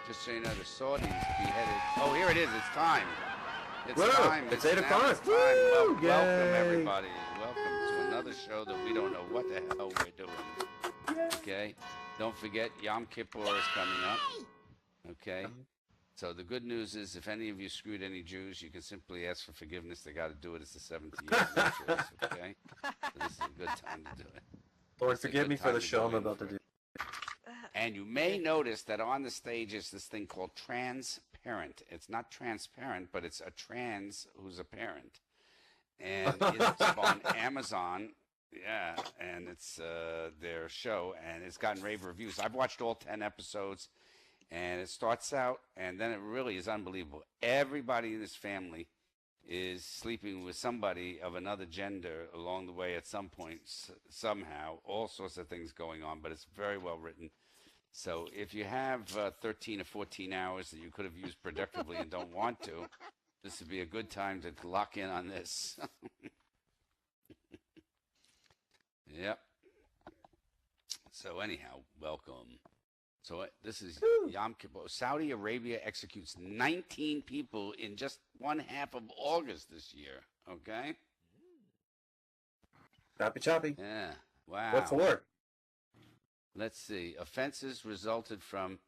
Just so you know, the Saudis beheaded. Oh, here it is. It's time. It's Whoa, time. it's 8 now o'clock. It's time. Welcome, Yay. everybody. Welcome to another show that we don't know what the hell we're doing. Okay? Don't forget, Yom Kippur is coming up. Okay? So the good news is, if any of you screwed any Jews, you can simply ask for forgiveness. They got to do it. It's the seventh year anniversary. Okay? So this is a good time to do it. Lord, forgive me for the show I'm about to do. And you may notice that on the stage is this thing called transparent. It's not transparent, but it's a trans who's a parent. And it's on Amazon. Yeah, and it's their show, and it's gotten rave reviews. I've watched all 10 episodes, and it starts out, and then it really is unbelievable. Everybody in this family is sleeping with somebody of another gender along the way at some point, somehow. All sorts of things going on, but it's very well written. So if you have 13 or 14 hours that you could have used productively and don't want to, this would be a good time to lock in on this. Yep. So anyhow, welcome. So this is Yom Kippur. Saudi Arabia executes 19 people in just one half of August this year. Okay? Choppy choppy. Yeah. Wow. What for? Let's see. Offenses resulted from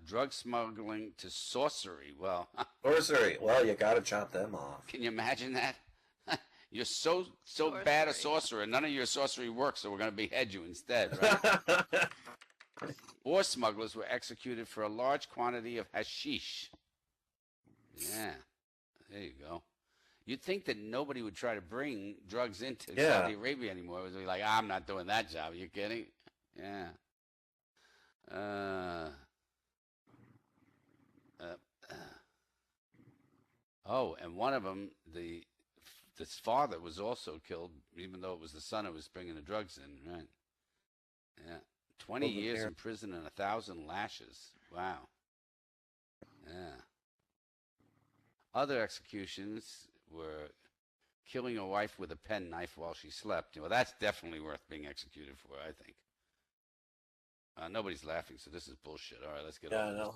drug smuggling to sorcery. Well, Sorcery. Well, you gotta chop them off. can you imagine that? You're so bad a sorcerer, none of your sorcery works, so we're going to behead you instead, right? 4 smugglers were executed for a large quantity of hashish. Yeah, there you go. You'd think that nobody would try to bring drugs into Saudi Arabia anymore. It would be like, I'm not doing that job. Are you kidding? Yeah. Oh, and one of them, this father was also killed, even though it was the son who was bringing the drugs in, right? Yeah. 20 years in prison and 1,000 lashes. Wow. Yeah. Other executions were killing a wife with a penknife while she slept. Well, that's definitely worth being executed for, I think. Nobody's laughing, so this is bullshit. All right, let's get on.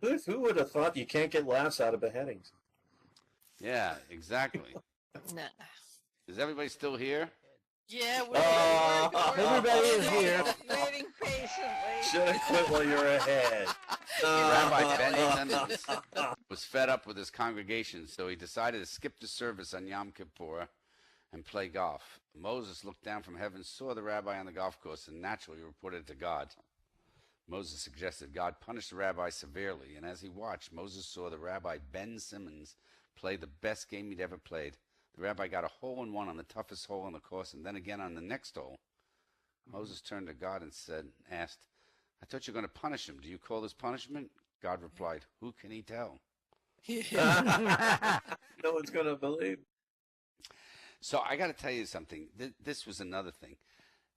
Yeah, who would have thought you can't get laughs out of beheadings? Yeah, exactly. Nah. Is everybody still here? Yeah, everybody is here. Waiting patiently. Should have quit while you're ahead. Rabbi Bennington was fed up with his congregation, so he decided to skip the service on Yom Kippur and play golf. Moses looked down from heaven, saw the rabbi on the golf course, and naturally reported it to God. Moses suggested God punish the rabbi severely, and as he watched, Moses saw the rabbi Ben Simmons play the best game he'd ever played. The rabbi got a hole-in-one on the toughest hole on the course, and then again on the next hole. Moses turned to God and asked, I thought you were going to punish him. Do you call this punishment? God replied, who can he tell? No one's going to believe. So I got to tell you something. This was another thing.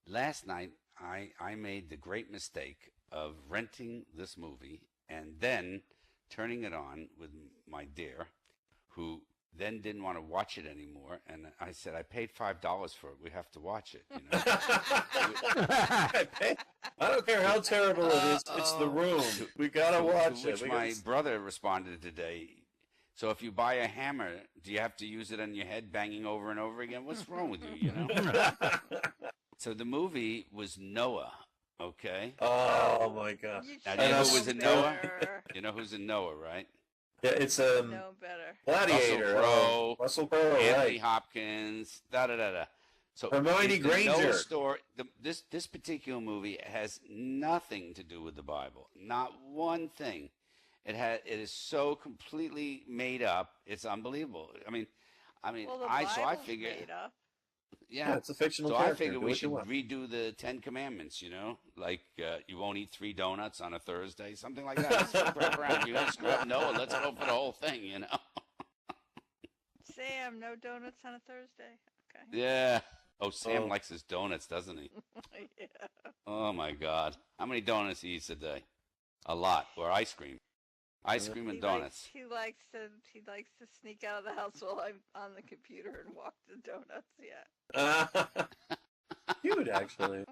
Last night, I made the great mistake of renting this movie and then turning it on with my dear, who then didn't want to watch it anymore. And I said, I paid $5 for it. We have to watch it. You know? I don't care how terrible it is. It's The Room. We got to watch it. Which my brother responded today. So if you buy a hammer, do you have to use it on your head, banging over and over again? What's wrong with you, you know? So the movie was Noah, okay? Oh, my God. Now, do you know who was in Noah? You know who's in Noah, right? Yeah, it's No better. Gladiator. Russell Crowe, Anthony right. Hopkins, da-da-da-da. So Hermione Granger. Noah story, this particular movie has nothing to do with the Bible. Not one thing. It is so completely made up. It's unbelievable. I mean, Well, I figured, made up. yeah, it's a fictional so character. I figured Do we what should you want. redo the 10 Commandments. You know, like you won't eat 3 donuts on a Thursday, something like that. Let's flip it around. You screw up Noah. Let's go for the whole thing. You know. Sam, no donuts on a Thursday. Okay. Yeah. Oh, Sam likes his donuts, doesn't he? Yeah. Oh my God! How many donuts he eats a day? A lot. Or ice cream. Ice cream and donuts. He likes to sneak out of the house while I'm on the computer and walk to donuts. Yeah. Cute, actually.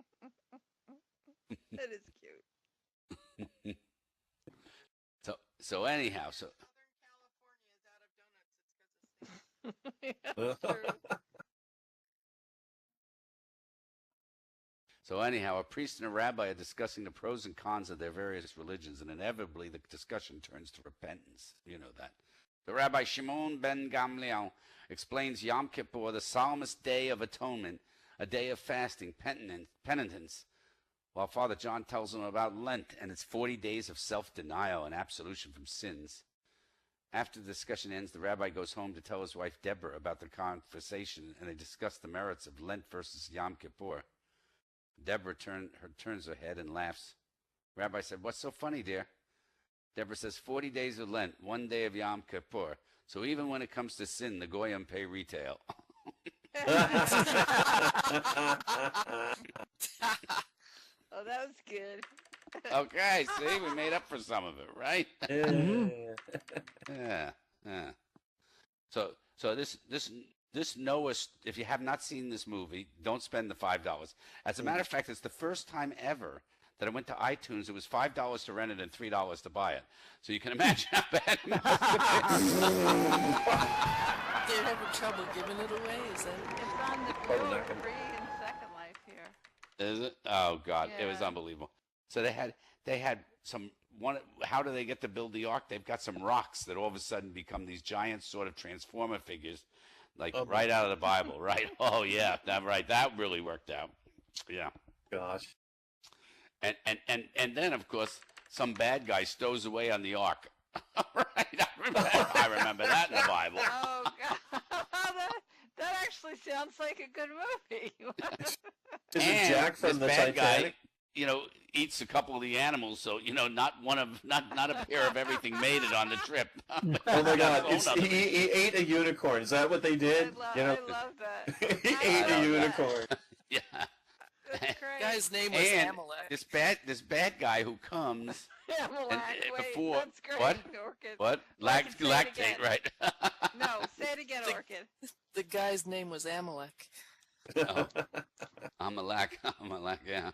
That is cute. So anyhow, so Southern California is out of donuts. It's because of Yeah, true. So anyhow, a priest and a rabbi are discussing the pros and cons of their various religions, and inevitably the discussion turns to repentance. You know that. The Rabbi Shimon ben Gamliel explains Yom Kippur, the solemnest day of atonement, a day of fasting, penitence, while Father John tells him about Lent and its 40 days of self-denial and absolution from sins. After the discussion ends, the rabbi goes home to tell his wife Deborah about the conversation, and they discuss the merits of Lent versus Yom Kippur. Deborah turns her head and laughs. Rabbi said, "What's so funny, dear?" Deborah says, 40 days of Lent, 1 day of Yom Kippur. So even when it comes to sin, the Goyim pay retail. Oh, that was good. Okay, see, we made up for some of it, right? Yeah. Yeah. So this Noah, if you have not seen this movie, don't spend the $5. As a matter of fact, it's the first time ever that I went to iTunes. It was $5 to rent it and $3 to buy it. So you can imagine how bad it must have They're having trouble giving it away, is that it? It's on the Probably Blue not gonna- Free and Second Life here. been. Is it? Oh God, it was Yeah. unbelievable. So they had some one. How do they get to build the ark? They've got some rocks that all of a sudden become these giant sort of transformer figures, like Oh, right out of the Bible, right? Oh yeah, that really worked out. Yeah. Gosh. And then of course some bad guy stows away on the ark. Right, I remember that in the Bible. Oh God, that actually sounds like a good movie. Is it And Jack this from the bad Titanic? guy, eats a couple of the animals, so not a pair of everything made it on the trip. Oh my God! That's a whole nother He ate a unicorn. Is that what they did? I love that. He I ate love a that. unicorn. Yeah. That's great. Guy's name was And Amalek. this bad guy who comes Amalek, and, wait, before that's great. what Orchid. what Orchid, say it lactate, again. right? No, say it again, The- Orchid. The guy's name was Amalek. Oh, Amalek, yeah.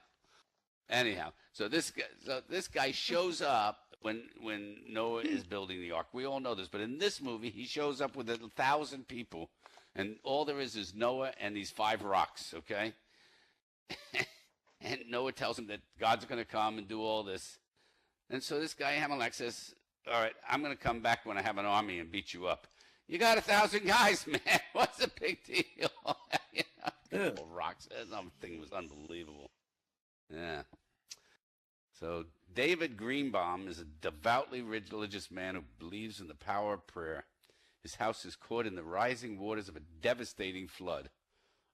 Anyhow, so this guy shows up when Noah is building the ark. We all know this, but in this movie, he shows up with 1,000 people, and all there is Noah and these 5 rocks. Okay, and Noah tells him that God's going to come and do all this, and so this guy Amalek says, "All right, I'm going to come back when I have an army and beat you up." You got 1,000 guys, man. What's the big deal? Yeah. Couple rocks. That thing was unbelievable. Yeah. So David Greenbaum is a devoutly religious man who believes in the power of prayer. His house is caught in the rising waters of a devastating flood.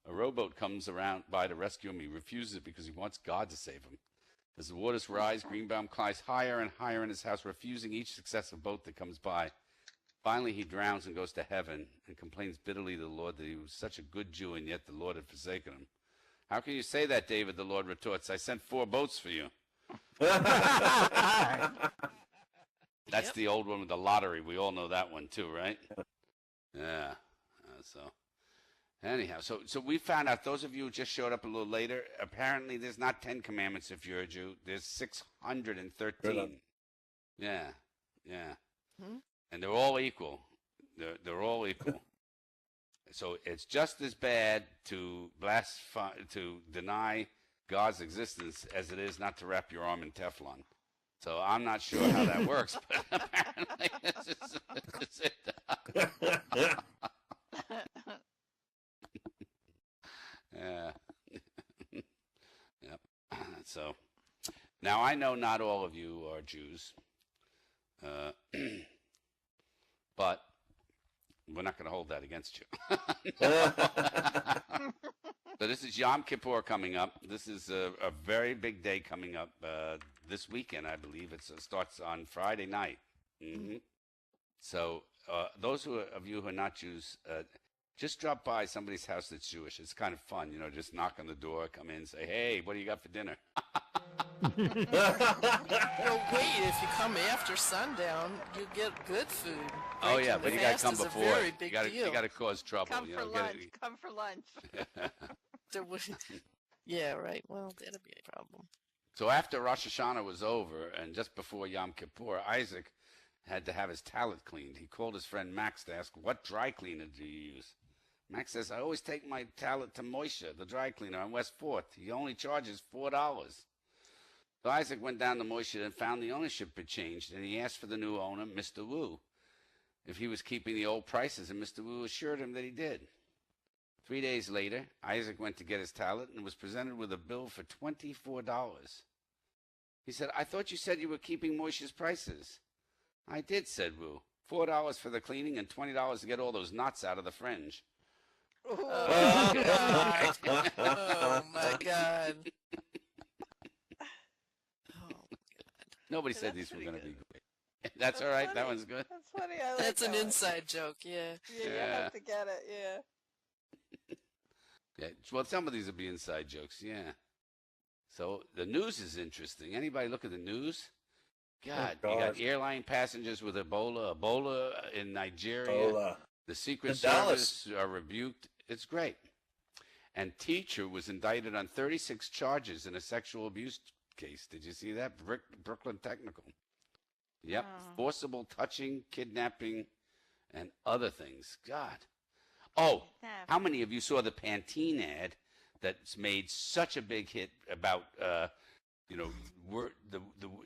A rowboat comes around by to rescue him. He refuses it because he wants God to save him. As the waters rise, Greenbaum climbs higher and higher in his house, refusing each successive boat that comes by. Finally, he drowns and goes to heaven and complains bitterly to the Lord that he was such a good Jew and yet the Lord had forsaken him. How can you say that, David? The Lord retorts. I sent 4 boats for you. That's Yep. the old one with the lottery. We all know that one too, right? Yeah. So anyhow, so we found out, those of you who just showed up a little later, apparently there's not 10 commandments if you're a Jew. There's 613. Really? Yeah. Yeah. Hmm? And they're all equal. They're all equal. So it's just as bad to deny God's existence as it is not to wrap your arm in Teflon. So I'm not sure how that works, but apparently this is it. Yeah. Yep. So now I know not all of you are Jews, but we're not going to hold that against you. So this is Yom Kippur coming up. This is a very big day coming up this weekend, I believe. It starts on Friday night. Hmm. So those of you who are not Jews, just drop by somebody's house that's Jewish. It's kind of fun, just knock on the door, come in, say, "Hey, what do you got for dinner?" Well, wait, if you come after sundown, you get good food. Oh Breaking yeah, the but you got to fast come is a before. very You big got deal. to cause trouble. Come for get lunch. it- Come for lunch. There would- yeah, right. Well, that'd be a problem. So after Rosh Hashanah was over, and just before Yom Kippur, Isaac had to have his talent cleaned. He called his friend Max to ask, what dry cleaner do you use? Max says, I always take my talent to Moishe, the dry cleaner on West 4th. He only charges $4. So Isaac went down to Moishe and found the ownership had changed, and he asked for the new owner, Mr. Wu, if he was keeping the old prices, and Mr. Wu assured him that he did. 3 days later, Isaac went to get his talent and was presented with a bill for $24. He said, I thought you said you were keeping Moishe's prices. I did, said Wu. $4 for the cleaning and $20 to get all those knots out of the fringe. Oh, God. Oh, my God. Nobody said That's these were pretty going to good. be great. That's all right. That funny. one's good. That's funny. I like That's an that one. inside joke, yeah. Yeah, you Yeah. have to get it. Yeah. Yeah. Well, some of these will be inside jokes. Yeah. So the news is interesting. Anybody look at the news? God, you got God. airline passengers with Ebola in Nigeria. Ebola. The Secret In Dallas. Service are rebuked. It's great. And teacher was indicted on 36 charges in a sexual abuse case. Did you see that? Brooklyn Technical. Yep. Oh. Forcible touching, kidnapping, and other things. God. Oh, how many of you saw the Pantene ad that's made such a big hit about,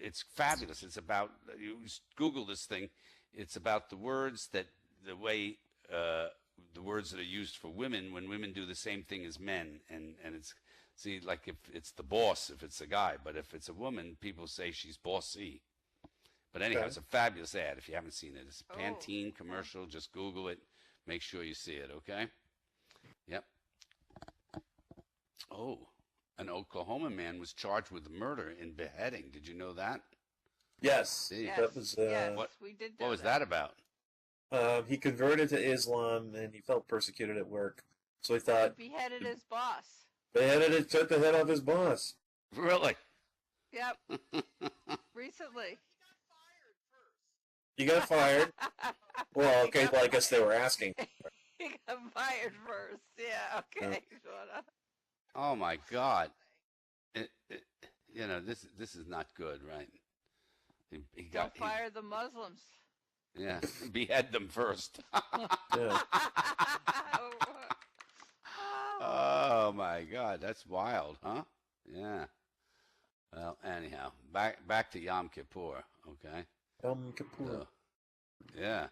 it's fabulous. It's about, you Google this thing. It's about the words that, the way, the words that are used for women when women do the same thing as men. And it's, see, like if it's the boss, if it's a guy, but if it's a woman, people say she's bossy. But anyhow, Okay. it's a fabulous ad if you haven't seen it. It's a Oh, Pantene okay. commercial. Just Google it. Make sure you see it, okay? Yep. Oh, an Oklahoma man was charged with murder and beheading. Did you know that? Yes. See? Yes. That was, yes, What- we did. What know was that about? he converted to Islam and he felt persecuted at work. So he thought He beheaded his boss. took the head off his boss. Really? Yep. Recently. You got fired. Well, okay, well, I guess they were asking. He got fired first. Yeah. Okay. Shut up. Oh my God! This is not good, right? He Don't fire the Muslims. Yeah, behead them first. Yeah. Oh my God, that's wild, huh? Yeah. Well, anyhow, back to Yom Kippur, okay? Yom Kippur. So, yeah.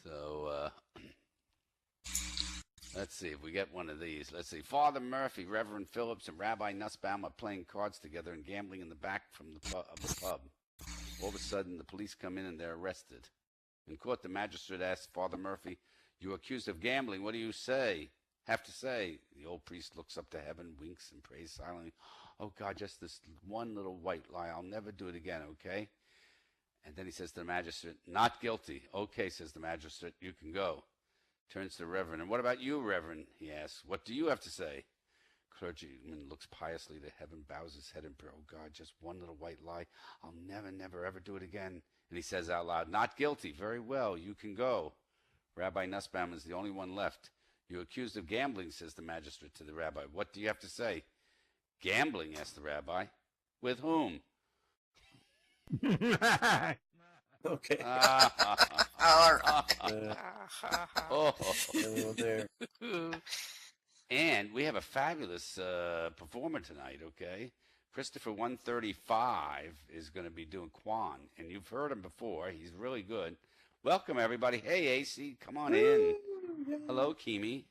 So let's see if we get one of these. Let's see. Father Murphy, Reverend Phillips, and Rabbi Nussbaum are playing cards together and gambling in the back of the pub. All of a sudden, the police come in and they're arrested. In court, the magistrate asks Father Murphy, "You're accused of gambling. What do you have to say?" The old priest looks up to heaven, winks, and prays silently. "Oh, God, just this one little white lie. I'll never do it again, okay?" And then he says to the magistrate, "Not guilty." "Okay," says the magistrate, "you can go." Turns to the Reverend. "And what about you, Reverend?" he asks. "What do you have to say?" Clergyman looks piously to heaven, bows his head in prayer. "Oh, God, just one little white lie. I'll never, never, ever do it again." And he says out loud, "Not guilty. Very well, you can go." Rabbi Nussbaum is the only one left. "You're accused of gambling," says the magistrate to the rabbi. "What do you have to say?" "Gambling?" asked the rabbi. "With whom?" Okay. Oh. Everyone there. And we have a fabulous performer tonight, okay? Christopher 135 is going to be doing Quan, and you've heard him before. He's really good. Welcome, everybody. Hey, AC, come on in. Hello, Kimmy.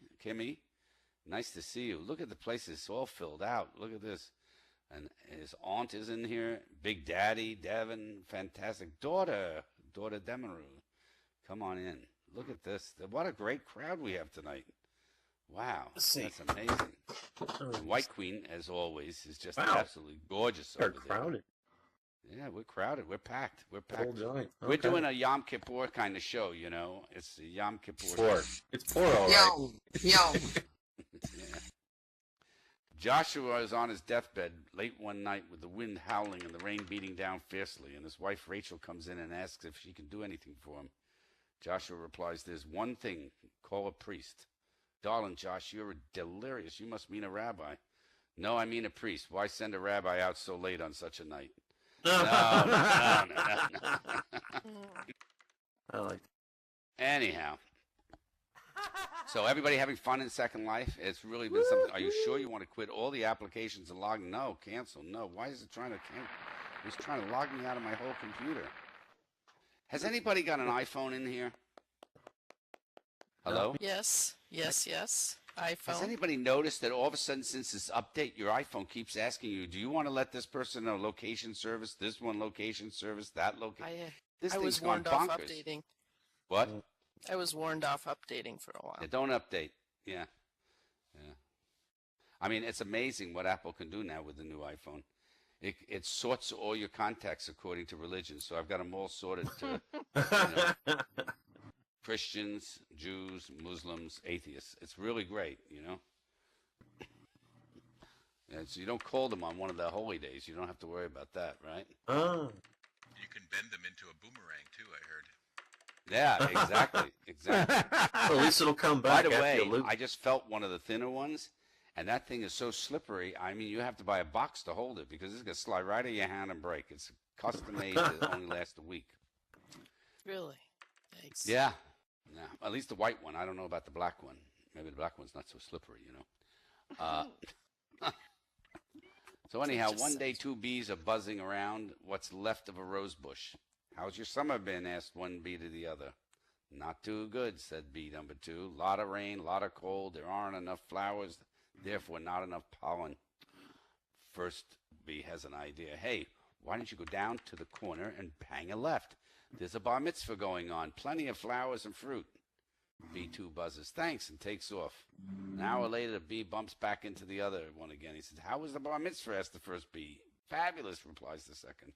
Nice to see you. Look at the place. It's all filled out. Look at this. And his aunt is in here. Big Daddy, Devin, fantastic. Daughter Demaru. Come on in. Look at this. What a great crowd we have tonight. Wow, Let's see. that's amazing. And White Queen, as always, is just Wow. absolutely gorgeous They're over there. crowded. Yeah, we're crowded. We're packed. We're The whole packed. joint. We're Okay. doing a Yom Kippur kind of show, you know. It's a Yom Kippur Poor. show. It's poor, all right. Yo. Yeah. Joshua is on his deathbed late one night with the wind howling and the rain beating down fiercely, and his wife Rachel comes in and asks if she can do anything for him. Joshua replies, "There's one thing. Call a priest." "Darling Josh, you're delirious. You must mean a rabbi." "No, I mean a priest. Why send a rabbi out so late on such a night?" No. I like. Anyhow. So everybody having fun in Second Life? It's really been something. Are you sure you want to quit all the applications and log? No, cancel. No. Why is it trying to cancel? It's trying to log me out of my whole computer. Has anybody got an iPhone in here? Hello? Yes. Has iPhone. anybody noticed that all of a sudden, since this update, your iPhone keeps asking you, do you want to let this person know location service, this one location service, that location? This I thing's was gone warned off bonkers. updating. What? I was warned off updating for a while. Yeah, don't update. Yeah. I mean, it's amazing what Apple can do now with the new iPhone. It sorts all your contacts according to religion. So I've got them all sorted to Christians, Jews, Muslims, atheists. It's really great, And so you don't call them on one of the holy days. You don't have to worry about that, right? Oh. You can bend them into a boomerang too, I heard. Yeah, exactly. Well, at least it'll come By back the after way, you loop. I just felt one of the thinner ones, and that thing is so slippery. I mean, you have to buy a box to hold it because it's going to slide right in your hand and break. It's custom made to only last a week. Really? Thanks. Yeah. At least the white one. I don't know about the black one. Maybe the black one's not so slippery, So anyhow, one day two bees are buzzing around what's left of a rose bush. How's your summer been? Asked one bee to the other. Not too good, said bee number 2. Lot of rain, lot of cold. There aren't enough flowers, therefore not enough pollen. First bee has an idea. Hey, why don't you go down to the corner and hang a left? There's a bar mitzvah going on. Plenty of flowers and fruit. Bee 2 buzzes. Thanks, and takes off. An hour later, the bee bumps back into the other one again. He says, how was the bar mitzvah? Asked the first bee. Fabulous, replies the second.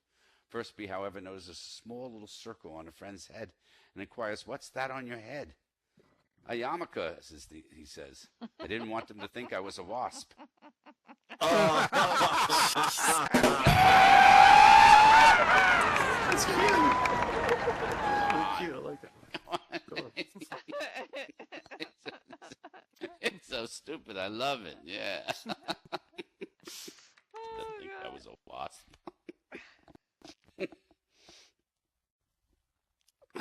First bee, however, notices a small little circle on a friend's head and inquires, what's that on your head? A yarmulke, he says. I didn't want them to think I was a wasp. Oh. That's cute. I like that. It's so stupid. I love it. Yeah. I think I was a wasp. I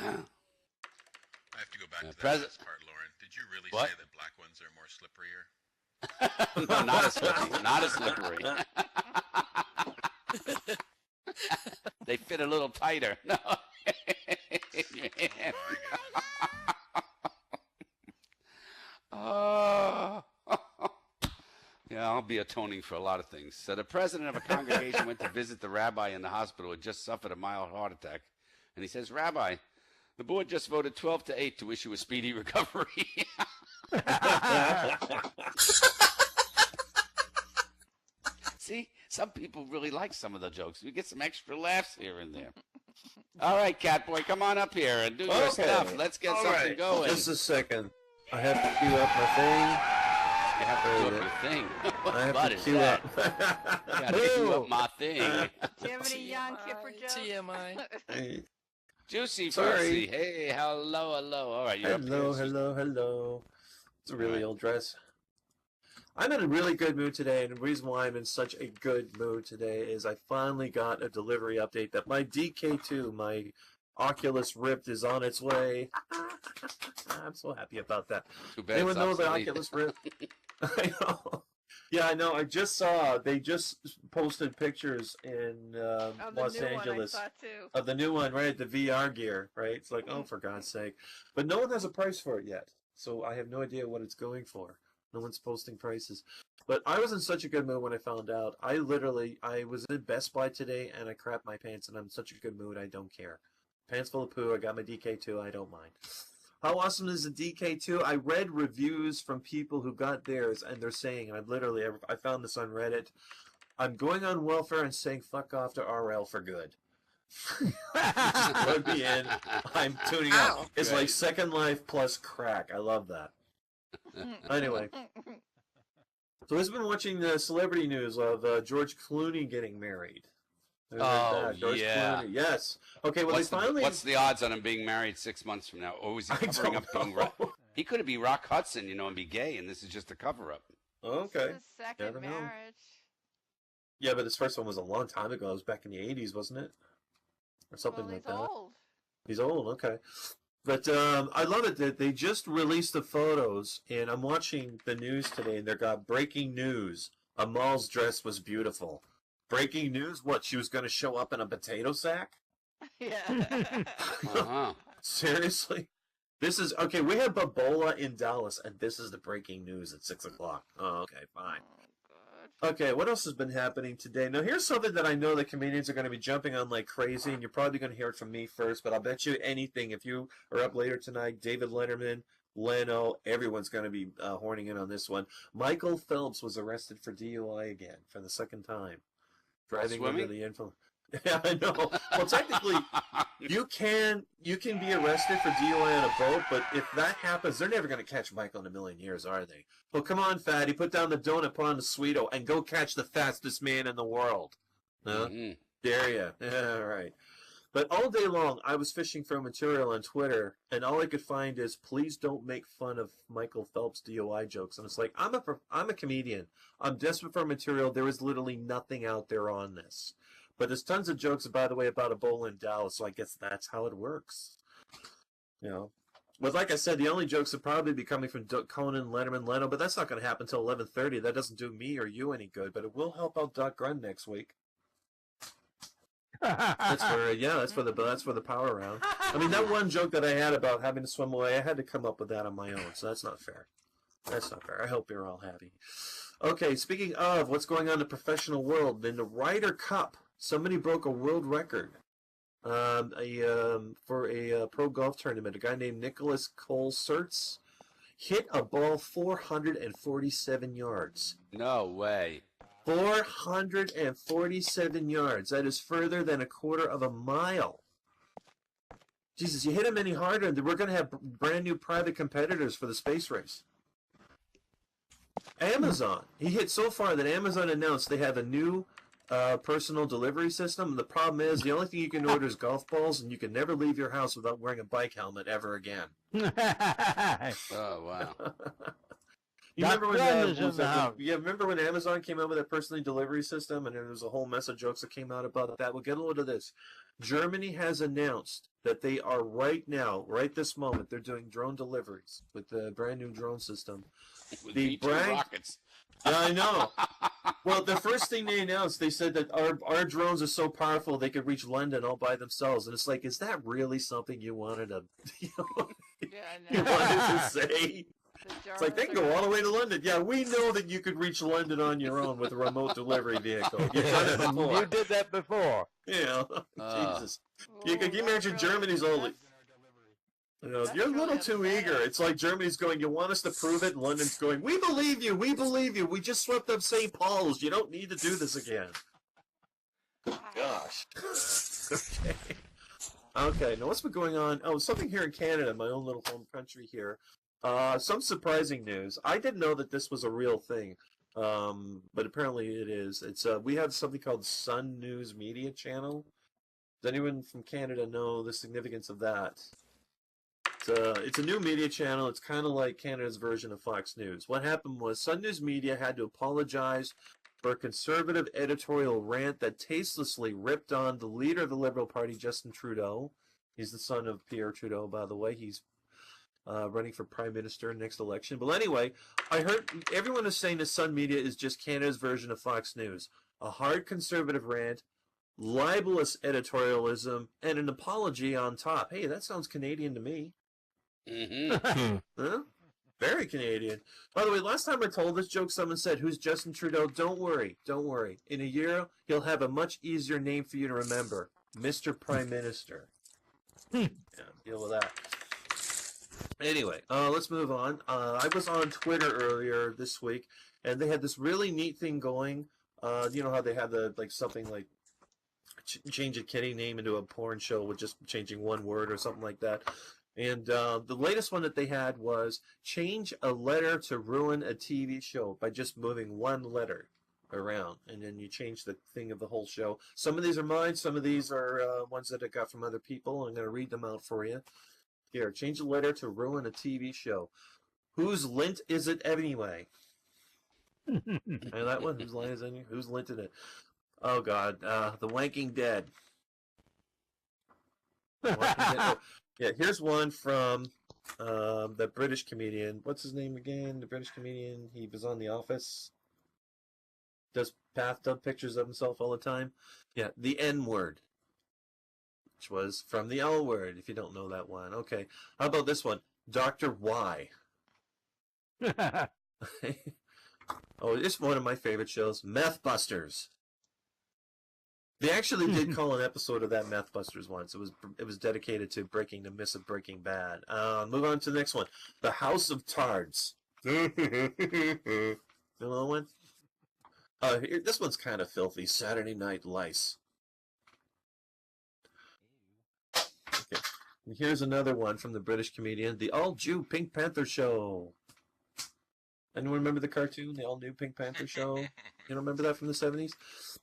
have to go back to that President- last part, Lauren. Did you really What? say that black ones are more slipperier? No, not as slippery. Not as slippery. They fit a little tighter. No. Oh. Yeah, I'll be atoning for a lot of things. So the president of a congregation went to visit the rabbi in the hospital who had just suffered a mild heart attack. And he says, Rabbi, the board just voted 12-8 to issue a speedy recovery. See, some people really like some of the jokes. We get some extra laughs here and there. All right, Catboy, come on up here and do your stuff. Let's get something going. Just a second. I have to queue up my thing. You have to do up your thing. I have What to is queue that? up. You got to queue up my thing. Do you have any Jan Kipper jokes? TMI. Hey, Juicy Sorry. Fruitsy. Hey, hello. All right, you're up hello, here. hello. It's a really Alright. old dress. I'm in a really good mood today, and the reason why I'm in such a good mood today is I finally got a delivery update that my DK2, my Oculus Rift, is on its way. I'm so happy about that. Too bad Anyone it's know the obsolete. Oculus Rift? I know. Yeah, I know. I just saw they just posted pictures in Oh, the Los new Angeles one I saw too. of the new one, right? The VR gear, right? It's like, oh, for God's sake! But no one has a price for it yet, so I have no idea what it's going for. No one's posting prices. But I was in such a good mood when I found out. I was in Best Buy today and I crapped my pants, and I'm in such a good mood. I don't care. Pants full of poo. I got my DK2. I don't mind. How awesome is the DK2? I read reviews from people who got theirs, and they're saying, and I found this on Reddit, I'm going on welfare and saying fuck off to RL for good. Plug me in. I'm tuning out. Ow. It's Great. like Second Life plus crack. I love that. Anyway. So I've been watching the celebrity news of George Clooney getting married. Have you heard Oh, that? George yeah. Clooney. Yes. Okay, well, What's the odds on him being married 6 months from now? Or was he I covering don't up being know. He could be Rock Hudson, and be gay, and this is just a cover-up. Okay. This is his second Never know. marriage. Yeah, but this first one was a long time ago. It was back in the 80s, wasn't it? Or something Well, like he's that. old. He's old, okay. But I love it that they just released the photos, and I'm watching the news today, and they got breaking news. Amal's dress was beautiful. Breaking news? What, she was going to show up in a potato sack? Yeah. Uh-huh. Seriously? This is, okay, we have Ebola in Dallas, and this is the breaking news at 6 o'clock. Oh, okay, fine. Oh, God. Okay, what else has been happening today? Now, here's something that I know that comedians are going to be jumping on like crazy, and you're probably going to hear it from me first, but I'll bet you anything. If you are up later tonight, David Letterman, Leno, everyone's going to be horning in on this one. Michael Phelps was arrested for DUI again for the second time. Driving under Swimming? the influence. Yeah, I know. Well, technically, you can be arrested for DUI on a boat, but if that happens, they're never going to catch Michael in a million years, are they? Well, come on, fatty, put down the donut, put on the Sweeto, and go catch the fastest man in the world. Huh? Mhm. Dare ya? Yeah, all right. But all day long, I was fishing for material on Twitter, and all I could find is, please don't make fun of Michael Phelps' DUI jokes. And it's like, I'm a comedian. I'm desperate for material. There is literally nothing out there on this. But there's tons of jokes, by the way, about Ebola in Dallas, so I guess that's how it works. You know. But like I said, the only jokes would probably be coming from Conan, Letterman, Leno, but that's not going to happen until 11:30. That doesn't do me or you any good, but it will help out Doc Grund next week. That's for the power round. I mean, that one joke that I had about having to swim away, I had to come up with that on my own, so that's not fair. That's not fair. I hope you're all happy. Okay, speaking of what's going on in the professional world, in the Ryder Cup, somebody broke a world record for a pro golf tournament. A guy named Nicholas Cole-Surtz hit a ball 447 yards. No way. 447 yards. That is further than a quarter of a mile. Jesus, you hit him any harder, and we're going to have brand new private competitors for the space race. Amazon. He hit so far that Amazon announced they have a new personal delivery system. And the problem is the only thing you can order is golf balls, and you can never leave your house without wearing a bike helmet ever again. Oh, wow. Remember when house. Amazon came out with that personal delivery system, and there was a whole mess of jokes that came out about that? Well, get a load of this. Germany has announced that they are right this moment, they're doing drone deliveries with the brand new drone system. With The V2 brand- rockets. Yeah, I know. Well, the first thing they announced, they said that our drones are so powerful they could reach London all by themselves. And it's like, is that really something you wanted to, Yeah, I you know. wanted to say? The It's like, they can Germans go are all the way to London. Yeah, we know that you could reach London on your own with a remote delivery vehicle. You've done it before. You did that before. Yeah, Jesus. Whoa, Can you that's imagine really- Germany's only... that's- You know, That's you're a little really too upsetting. eager. It's like Germany's going, you want us to prove it? And London's going, we believe you. We believe you. We just swept up St. Paul's. You don't need to do this again. Gosh. Okay. Okay, now what's been going on? Oh, something here in Canada, my own little home country here. Some surprising news. I didn't know that this was a real thing, but apparently it is. It's we have something called Sun News Media Channel. Does anyone from Canada know the significance of that? It's a new media channel. It's kind of like Canada's version of Fox News. What happened was Sun News Media had to apologize for a conservative editorial rant that tastelessly ripped on the leader of the Liberal Party, Justin Trudeau. He's the son of Pierre Trudeau, by the way. He's running for Prime Minister next election. But anyway, I heard everyone is saying that Sun Media is just Canada's version of Fox News. A hard conservative rant, libelous editorialism, and an apology on top. Hey, that sounds Canadian to me. Mm-hmm. Huh? Very Canadian. By the way, last time I told this joke, someone said, who's Justin Trudeau? Don't worry. Don't worry. In a year, he'll have a much easier name for you to remember. Mr. Prime Minister. Yeah, deal with that. Anyway, let's move on. I was on Twitter earlier this week, and they had this really neat thing going. You know how they have something like change a kitty name into a porn show with just changing one word or something like that. And the latest one that they had was change a letter to ruin a TV show by just moving one letter around, and then you change the thing of the whole show. Some of these are mine, some of these are ones that I got from other people. I'm going to read them out for you. Here, change a letter to ruin a TV show. Whose lint is it anyway? That one? Whose line is on you? Who's linted it? Oh God, The Wanking Dead. The Wanking Dead. Oh, yeah, here's one from the British comedian. What's his name again? The British comedian. He was on The Office. Does bathtub pictures of himself all the time. Yeah, the N word, which was from the L word. If you don't know that one, okay. How about this one? Dr. Y. Oh, it's one of my favorite shows, Methbusters. They actually did call an episode of that Methbusters once. It was dedicated to breaking the myth of Breaking Bad. Move on to the next one, The House of Tards. You know that one? This one's kind of filthy. Saturday Night Lice. Okay. And here's another one from the British comedian, The All-Jew Pink Panther Show. Anyone remember the cartoon, the all-new Pink Panther Show? You don't remember that from the 70s?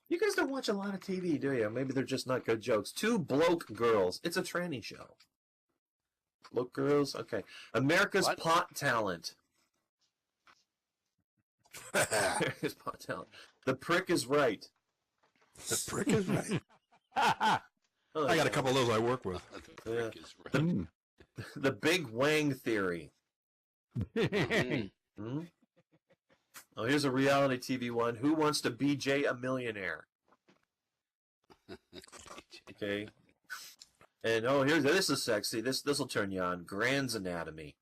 You guys don't watch a lot of TV, do you? Maybe they're just not good jokes. Two Bloke Girls. It's a tranny show. Bloke Girls? Okay. America's What? Pot Talent. America's Pot Talent. The Prick is Right. The prick is right. Oh, I got a couple of those I work with. The prick is right. The Big Wang Theory. Mm. Hmm? Oh, here's a reality TV one. Who Wants to BJ a Millionaire? Okay. And this is sexy. This will turn you on. Grand's Anatomy.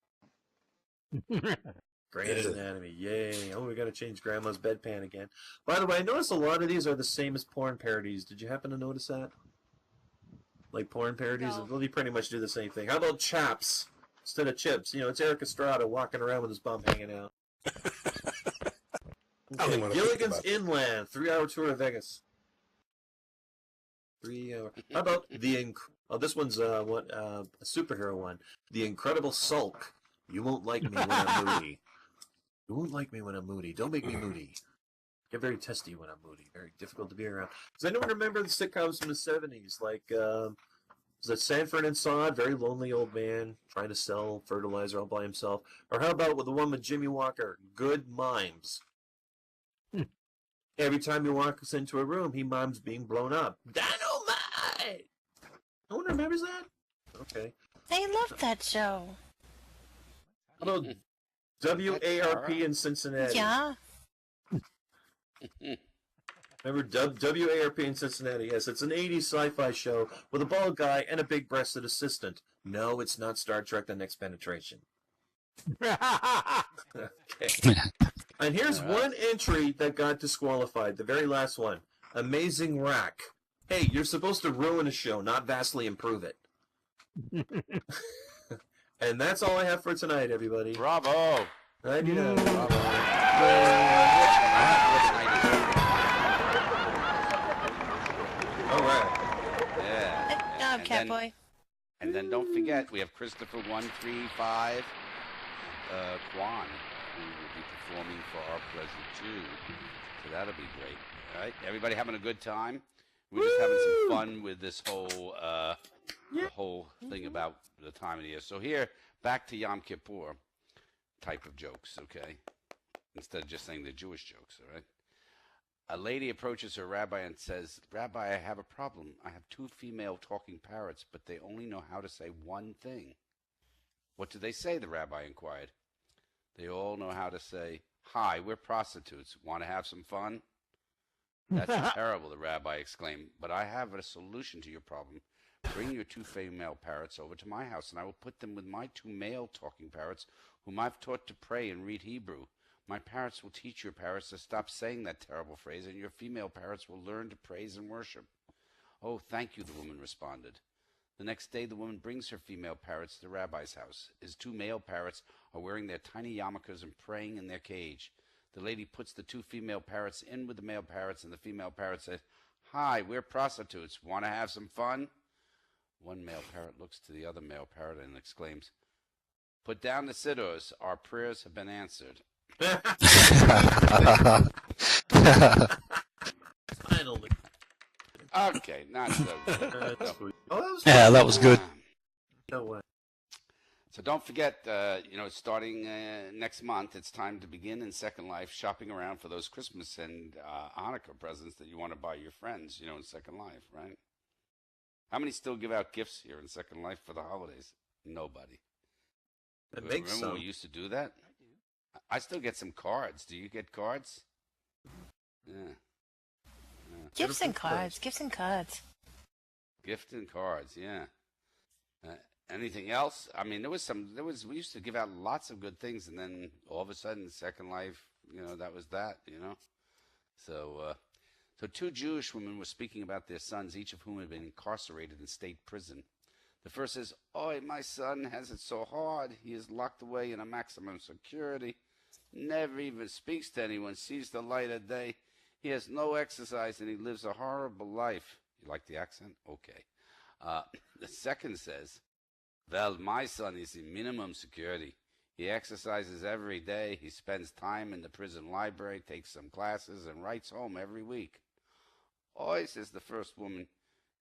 Grand's Anatomy. Yay. Oh, we got to change Grandma's bedpan again. By the way, I noticed a lot of these are the same as porn parodies. Did you happen to notice that? Like porn parodies? No. Well, they pretty much do the same thing. How about Chaps instead of Chips? You know, it's Eric Estrada walking around with his bum hanging out. I don't Okay. wanna think Gilligan's about it. Inland, 3-hour tour of Vegas. 3 hour. How about this one's a superhero one. The Incredible Sulk. You won't like me when I'm moody. You won't like me when I'm moody. Don't make me moody. Get very testy when I'm moody. Very difficult to be around. Does anyone remember the sitcoms from the 70s? Like, was it Sanford and Son? Very lonely old man trying to sell fertilizer all by himself. Or how about with the one with Jimmy Walker? Good Mimes. Every time he walks into a room, he mimes being blown up. Dynamite! No one remembers that? Okay. I love that show. How about WARP in Cincinnati? Yeah. Remember WARP in Cincinnati? Yes, it's an 80s sci-fi show with a bald guy and a big-breasted assistant. No, it's not Star Trek: The Next Penetration. Okay. And here's one entry that got disqualified, the very last one. Amazing Rack. Hey, you're supposed to ruin a show, not vastly improve it. And that's all I have for tonight, everybody. Bravo. I do know. All right. Yeah. Good job, And then- Catboy. And then don't forget, we have Christopher 135 Kwan, who will be performing for our pleasure too. So that'll be great. All right, everybody having a good time? We're just having some fun with this whole the whole thing about the time of the year. So here, back to Yom Kippur type of jokes, okay? Instead of just saying the Jewish jokes, all right? A lady approaches her rabbi and says, "Rabbi, I have a problem. I have 2 female talking parrots, but they only know how to say one thing." "What do they say?" the rabbi inquired. "They all know how to say, 'Hi, we're prostitutes. Want to have some fun?'" "That's terrible," the rabbi exclaimed, "but I have a solution to your problem. Bring your 2 female parrots over to my house, and I will put them with my 2 male talking parrots, whom I've taught to pray and read Hebrew. My parrots will teach your parrots to stop saying that terrible phrase, and your female parrots will learn to praise and worship." "Oh, thank you," the woman responded. The next day, the woman brings her female parrots to the rabbi's house. His 2 male parrots are wearing their tiny yarmulkes and praying in their cage. The lady puts the 2 female parrots in with the male parrots, and the female parrot says, "Hi, we're prostitutes. Want to have some fun?" One male parrot looks to the other male parrot and exclaims, "Put down the siddurs. Our prayers have been answered." Finally. Okay, not so good. That's sweet. Oh, that was Yeah, that was good. no way. So don't forget, starting next month, it's time to begin in Second Life shopping around for those Christmas and Hanukkah presents that you want to buy your friends, in Second Life, right? How many still give out gifts here in Second Life for the holidays? Nobody. It makes Remember some. we used to do that? I still get some cards. Do you get cards? Yeah. Gifts and cards. Gifts and cards. Gift and cards, yeah. Anything else? I mean, we used to give out lots of good things, and then all of a sudden, Second Life, that was that, So, two Jewish women were speaking about their sons, each of whom had been incarcerated in state prison. The first says, "Oi, my son has it so hard. He is locked away in a maximum security, never even speaks to anyone, sees the light of day. He has no exercise, and he lives a horrible life." You like the accent? Okay. The second says, "Well, my son is in minimum security. He exercises every day. He spends time in the prison library, takes some classes, and writes home every week." "Oi," says the first woman,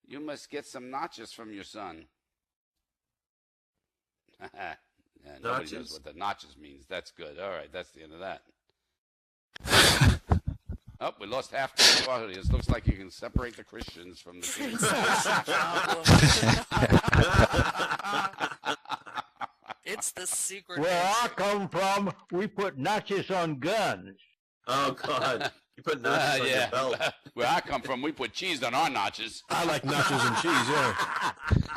"you must get some notches from your son." Nobody knows what the notches means. That's good. All right, that's the end of that. Oh, we lost half the audience. Looks like you can separate the Christians from the Jews. It's the secret. Where I entry. come from, we put notches on guns. Oh God! You put notches on your belt. Where I come from, we put cheese on our notches. I like nachos and cheese, yeah.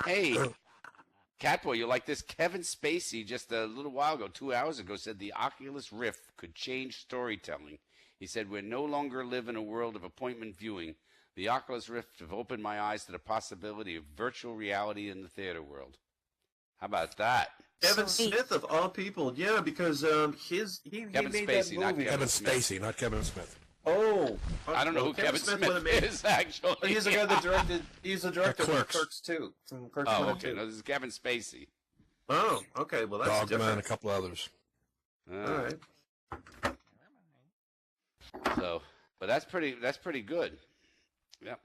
Hey, Catboy, you like this? Kevin Spacey, just a little while ago, 2 hours ago, said the Oculus Rift could change storytelling. He said, "We no longer live in a world of appointment viewing. The Oculus Rift have opened my eyes to the possibility of virtual reality in the theater world." How about that? Kevin Sweet. Smith of all people, yeah, because he Kevin made Spacey, that not movie. Kevin Smith. Spacey, not Kevin Smith. Oh, I don't know who Kevin would have Smith made. is, actually. But he's the guy that directed. He's the director from Clerks. Clerks 2. From Clerks Oh, 1 and okay. 2. No, this is Kevin Spacey. Oh, okay. Well, that's Dogman, a different. couple others. All right. But that's pretty good. Yep.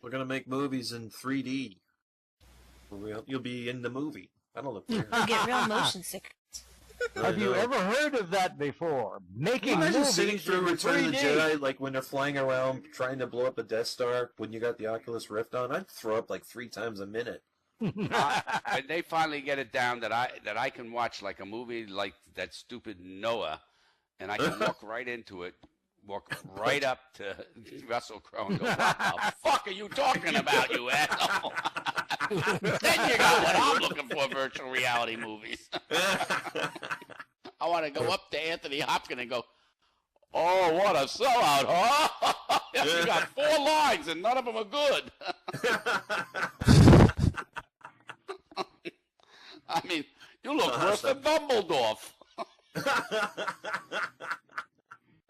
We're gonna make movies in 3D. You'll be in the movie. That'll look weird. You'll get real motion sickness. Have you ever heard of that before? Can you Making imagine movies sitting through in Return of the 3D. Jedi, like when they're flying around trying to blow up a Death Star when you got the Oculus Rift on? I'd throw up like 3 times a minute. And they finally get it down that I can watch like a movie like that stupid Noah, and I can walk right into it, walk right up to Russell Crowe and go, "What the fuck are you talking about, you asshole?" Then you got what I'm looking for, virtual reality movies. I want to go up to Anthony Hopkins and go, "Oh, what a sellout, huh?" You got 4 lines and none of them are good. I mean, you look worse than Dumbledore.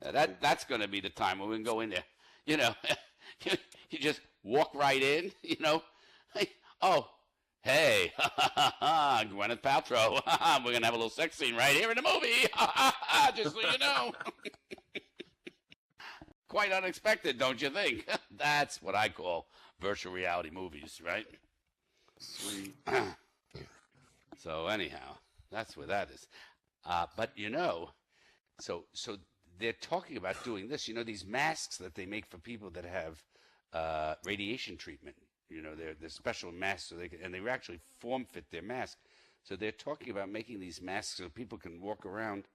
That's going to be the time when we can go in there. You just walk right in, Hey, oh, hey, Gwyneth Paltrow. We're going to have a little sex scene right here in the movie. Just so you know. Quite unexpected, don't you think? That's what I call virtual reality movies, right? Sweet. So anyhow, that's where that is. But so they're talking about doing this. These masks that they make for people that have radiation treatment. They're special masks, so they actually form fit their mask. So they're talking about making these masks so people can walk around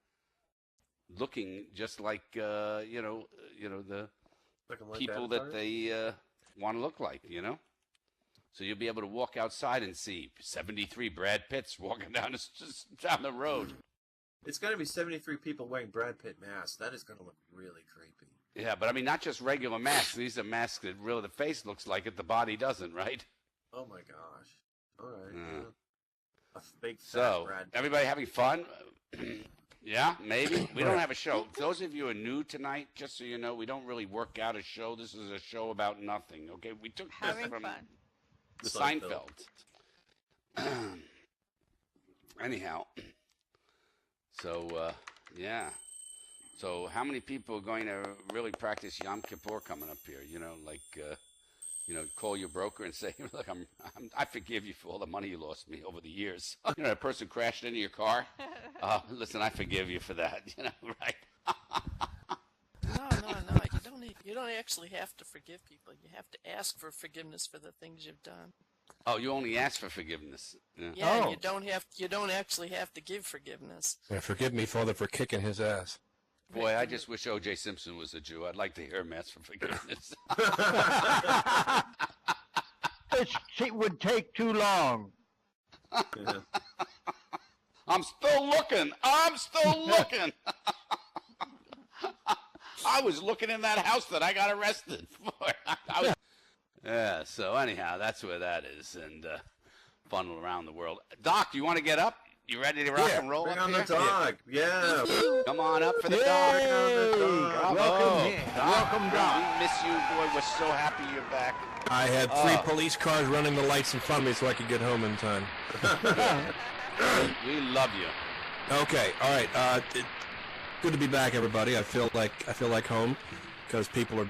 looking just like the Looking like people Avatar? that they want to look like. So you'll be able to walk outside and see 73 Brad Pitts walking down the road. It's going to be 73 people wearing Brad Pitt masks. That is going to look really creepy. Yeah, but I mean, not just regular masks. These are masks that really the face looks like it, the body doesn't, right? Oh my gosh. All right. Yeah. A big fat So, Brad Pitt. everybody having fun? Yeah, maybe. We don't have a show. Those of you who are new tonight, just so you know, we don't really work out a show. This is a show about nothing, okay? We took this Having from fun. the Seinfeld. Seinfeld. Anyhow, so, yeah. So how many people are going to really practice Yom Kippur coming up here? call your broker and say, look, I forgive you for all the money you lost me over the years. A person crashed into your car. Listen, I forgive you for that. Right? No. You don't actually have to forgive people. You have to ask for forgiveness for the things you've done. Oh, you only ask for forgiveness. Yeah, you don't actually have to give forgiveness. Yeah, forgive me, Father, for kicking his ass. Boy, I just wish O.J. Simpson was a Jew. I'd like to hear him ask for forgiveness. It would take too long. Yeah. I'm still looking. I was looking in that house that I got arrested for. Yeah, so anyhow, that's where that is. And fun around the world. Doc, do you want to get up? You ready to rock and roll Bring up on here? the dog. Yeah. Come on up for the Yay! dog. Bravo. Welcome, Doc. We miss you, boy. We're so happy you're back. I had 3 police cars running the lights in front of me so I could get home in time. We love you. Okay, all right. Good to be back, everybody. I feel like home because people are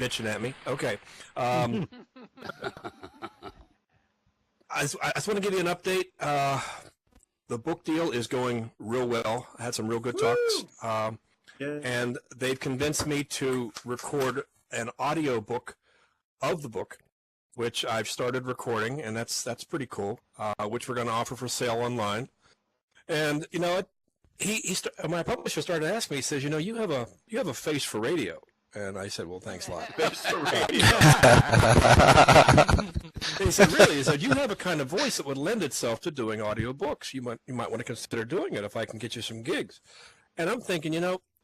bitching at me. Okay. I just want to give you an update. The book deal is going real well. I had some real good talks. And they've convinced me to record an audio book of the book, which I've started recording, and that's pretty cool, which we're going to offer for sale online. And, my publisher started to ask me, he says, you have a face for radio. And I said, well, thanks a lot. Face for radio. He said, really? He said, you have a kind of voice that would lend itself to doing audio books. You might want to consider doing it if I can get you some gigs. And I'm thinking,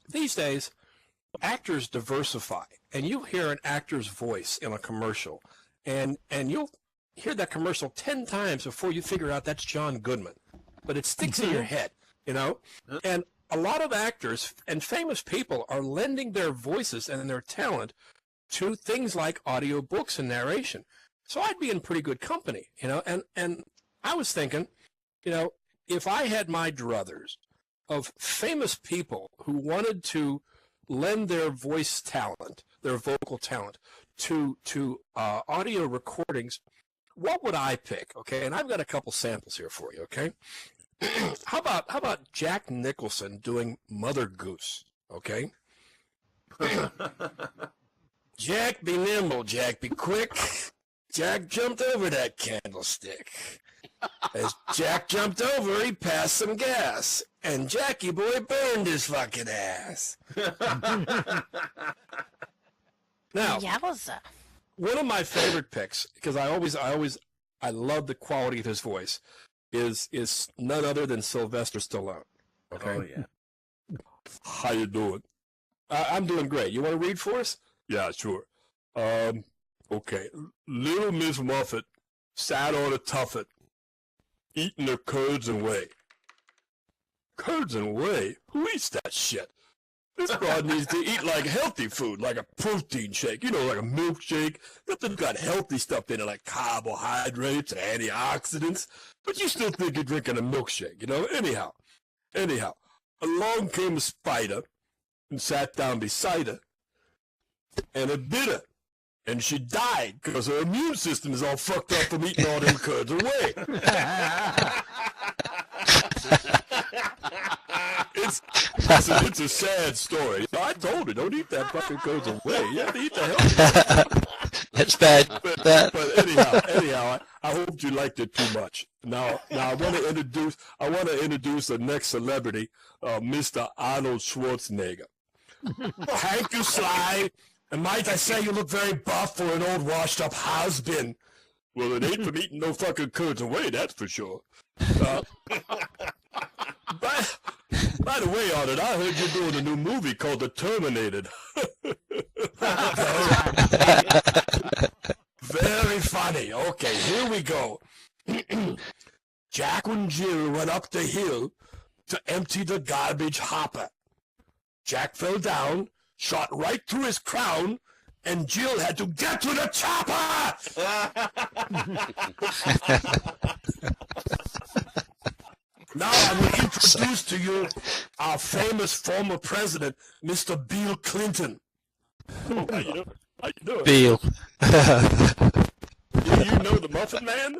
these days, actors diversify. And you hear an actor's voice in a commercial, and you'll hear that commercial 10 times before you figure out that's John Goodman. But it sticks in your head, And a lot of actors and famous people are lending their voices and their talent to things like audio books and narration. So I'd be in pretty good company, and I was thinking, if I had my druthers of famous people who wanted to lend their voice talent, their vocal talent to audio recordings, what would I pick? Okay. And I've got a couple samples here for you. Okay. How about Jack Nicholson doing Mother Goose? Okay. Jack, be nimble. Jack, be quick. Jack jumped over that candlestick. As Jack jumped over, he passed some gas, and Jackie boy burned his fucking ass. Now, Yowza. one of my favorite picks, because I love the quality of his voice, is none other than Sylvester Stallone. Okay. Oh, yeah. How you doing? I'm doing great. You want to read for us? Yeah, sure. Okay. Little Miss Muffet sat on a tuffet, eating her curds and whey. Curds and whey? Who eats that shit? This broad needs to eat like healthy food, like a protein shake, like a milkshake. Nothing's got healthy stuff in it, like carbohydrates and antioxidants. But you still think you're drinking a milkshake, Anyhow, along came a spider and sat down beside her, and it bit her. And she died because her immune system is all fucked up from eating all them curds and whey. It's a sad story. I told her, don't eat that fucking curds and whey. You have to eat the healthy. That's bad. But anyhow, I hope you liked it too much. Now I want to introduce the next celebrity, Mr. Arnold Schwarzenegger. Hank, you sly. And might I say you look very buff for an old washed-up has-been. Well, it ain't from eating no fucking curds and whey, that's for sure. By the way, Arnold, I heard you're doing a new movie called The Terminated. Very funny. Okay, here we go. Jack and Jill went up the hill to empty the garbage hopper. Jack fell down, shot right through his crown, and Jill had to get to the chopper! Now I will introduce to you our famous former president, Mr. Bill Clinton. How you doing? Bill. The Muffin Man?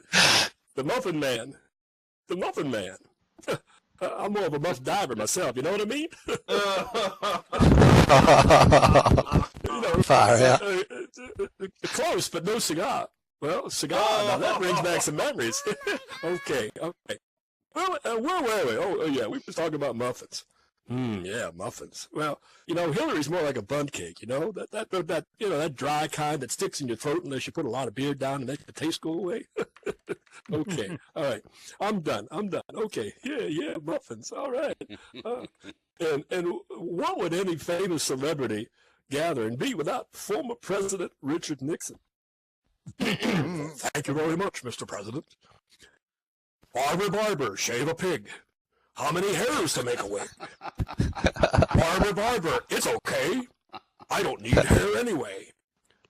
The Muffin Man. The Muffin Man. I'm more of a muff diver myself, you know what I mean? Far out. Close, but no cigar. Well, cigar, now that brings back some memories. Okay. Well, where were we? Oh, yeah, we were talking about muffins. Yeah, muffins. Well, Hillary's more like a bundt cake, that dry kind that sticks in your throat unless you put a lot of beer down and make the taste go away. Okay, all right. I'm done. Okay, yeah, muffins. All right. And what would any famous celebrity gathering be without former President Richard Nixon? Thank you very much, Mr. President. Barber, shave a pig. How many hairs to make a wig? Barber, it's okay. I don't need hair anyway.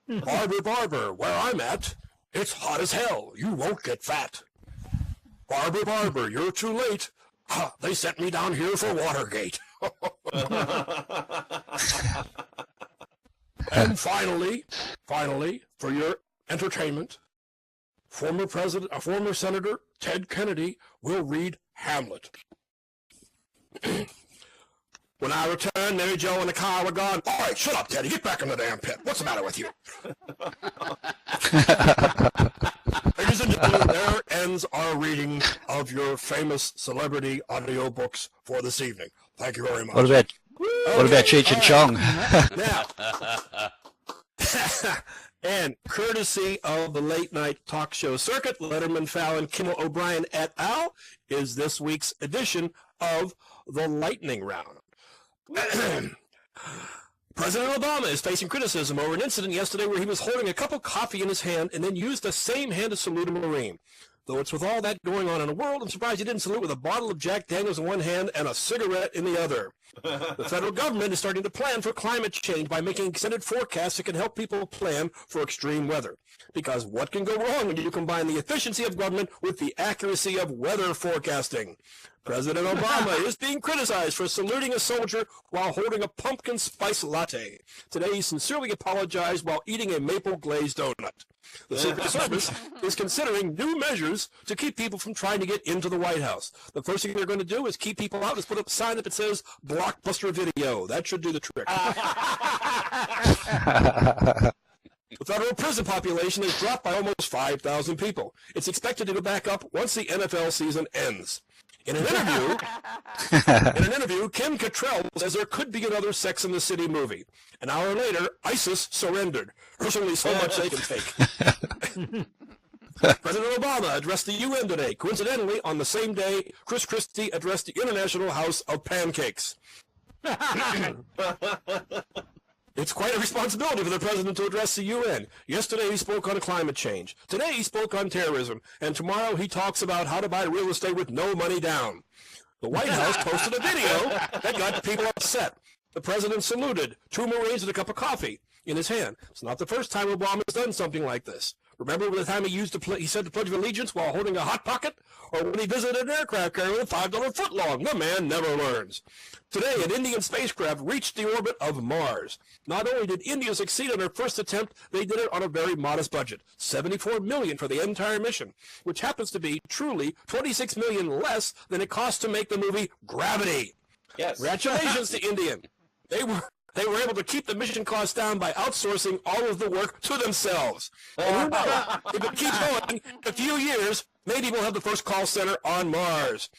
Barber, where I'm at, it's hot as hell. You won't get fat. Barber, you're too late. Ha, they sent me down here for Watergate. And finally, for your entertainment, former Senator Ted Kennedy will read Hamlet. When I returned, Mary Jo and the car were gone. All right, shut up, Teddy. Get back in the damn pit. What's the matter with you? Ladies and gentlemen, there ends our reading of your famous celebrity audiobooks for this evening. Thank you very much. What about Cheech and Chong? Now, and courtesy of the late night talk show circuit, Letterman, Fallon, Kimmel, O'Brien et al. Is this week's edition of the Lightning Round. President Obama is facing criticism over an incident yesterday where he was holding a cup of coffee in his hand and then used the same hand to salute a Marine. Though it's with all that going on in the world, I'm surprised he didn't salute with a bottle of Jack Daniels in one hand and a cigarette in the other. The federal government is starting to plan for climate change by making extended forecasts that can help people plan for extreme weather. Because what can go wrong when you combine the efficiency of government with the accuracy of weather forecasting? President Obama is being criticized for saluting a soldier while holding a pumpkin spice latte. Today, he sincerely apologized while eating a maple glazed donut. The Secret Service is considering new measures to keep people from trying to get into the White House. The first thing they're going to do is keep people out. Let's put up a sign that says Blockbuster Video. That should do the trick. The federal prison population has dropped by almost 5,000 people. It's expected to go back up once the NFL season ends. In an interview, Kim Cattrall says there could be another Sex and the City movie. An hour later, ISIS surrendered. There's only so much they can take. President Obama addressed the UN today. Coincidentally, on the same day, Chris Christie addressed the International House of Pancakes. It's quite a responsibility for the president to address the UN. Yesterday he spoke on climate change. Today he spoke on terrorism. And tomorrow he talks about how to buy real estate with no money down. The White House posted a video that got people upset. The president saluted 2 Marines with a cup of coffee in his hand. It's not the first time Obama's done something like this. Remember the time he said the Pledge of Allegiance while holding a Hot Pocket? Or when he visited an aircraft carrier with a $5 footlong? The man never learns. Today, an Indian spacecraft reached the orbit of Mars. Not only did India succeed on their first attempt, they did it on a very modest budget, $74 million for the entire mission, which happens to be truly $26 million less than it cost to make the movie Gravity. Yes. Congratulations to India. They were able to keep the mission costs down by outsourcing all of the work to themselves. And who knows, if it keeps going, in a few years, maybe we'll have the first call center on Mars.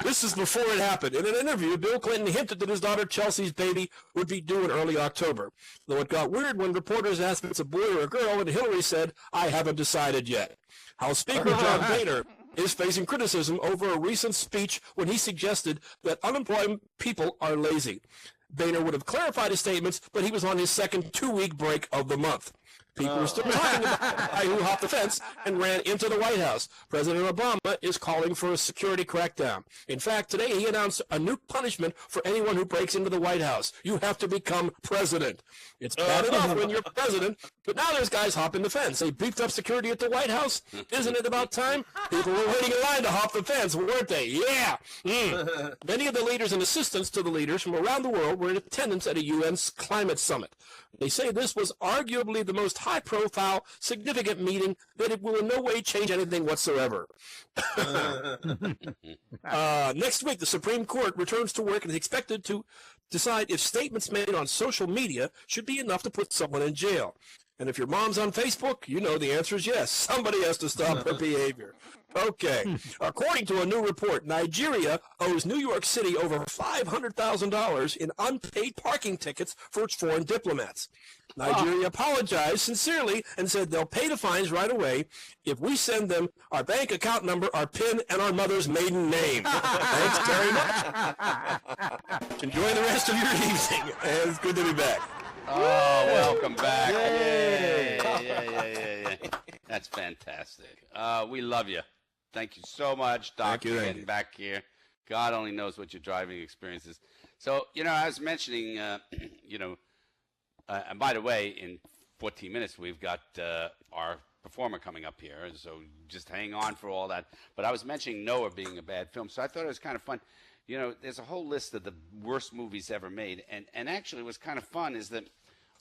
This is before it happened. In an interview, Bill Clinton hinted that his daughter Chelsea's baby would be due in early October. Though it got weird when reporters asked if it's a boy or a girl, and Hillary said, "I haven't decided yet." House Speaker John Boehner is facing criticism over a recent speech when he suggested that unemployed people are lazy. Boehner would have clarified his statements, but he was on his second 2-week break of the month. People are still talking about the guy who hopped the fence and ran into the White House. President Obama is calling for a security crackdown. In fact, today he announced a new punishment for anyone who breaks into the White House. You have to become president. It's bad enough when you're president, but now there's guys hopping the fence. They beefed up security at the White House. Isn't it about time? People were waiting in line to hop the fence, weren't they? Yeah. Many of the leaders and assistants to the leaders from around the world were in attendance at a UN's climate summit. They say this was arguably the most high-profile, significant meeting that it will in no way change anything whatsoever. Next week, the Supreme Court returns to work and is expected to decide if statements made on social media should be enough to put someone in jail. And if your mom's on Facebook, you know the answer is yes. Somebody has to stop her behavior. Okay. According to a new report, Nigeria owes New York City over $500,000 in unpaid parking tickets for its foreign diplomats. Nigeria apologized sincerely and said they'll pay the fines right away if we send them our bank account number, our PIN, and our mother's maiden name. Thanks very much. Enjoy the rest of your evening. It's good to be back. Oh, welcome back. Yay. That's fantastic. We love you. Thank you so much, Doc, for getting back here. God only knows what your driving experience is. So, I was mentioning, and by the way, in 14 minutes, we've got our performer coming up here, so just hang on for all that. But I was mentioning Noah being a bad film, so I thought it was kind of fun. There's a whole list of the worst movies ever made, and actually what's kind of fun is that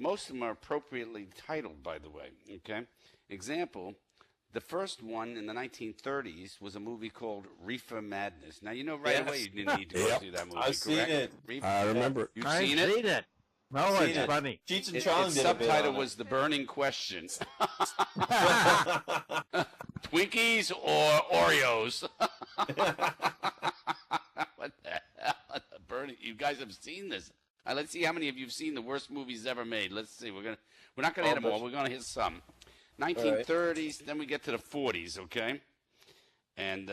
most of them are appropriately titled, by the way, okay? Example, the first one in the 1930s was a movie called Reefer Madness. Now, right away you didn't need to go see that movie, I've seen it. I remember. You've seen it? Seen it. No, it's funny. Cheech and Chong Its did a bit subtitle on was The Burning Question. Twinkies or Oreos? What the hell? Burning. You guys have seen this. Let's see how many of you have seen the worst movies ever made. Let's see. We're not gonna hit them all. We're gonna hit some. 1930s. Then we get to the 40s. Okay. And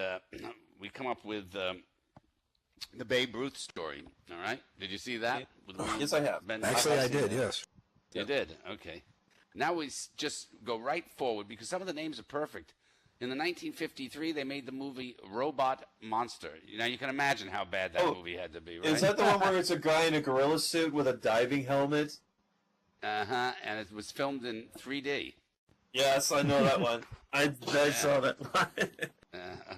we come up with the Babe Ruth story. All right. Did you see that? Yes, I have. Actually, I did. Yes. You did. Okay. Now we just go right forward because some of the names are perfect. In the 1953, they made the movie Robot Monster. Now, you can imagine how bad that movie had to be, right? Is that the one where it's a guy in a gorilla suit with a diving helmet? Uh-huh, and it was filmed in 3D. Yes, I know that one. I saw that one.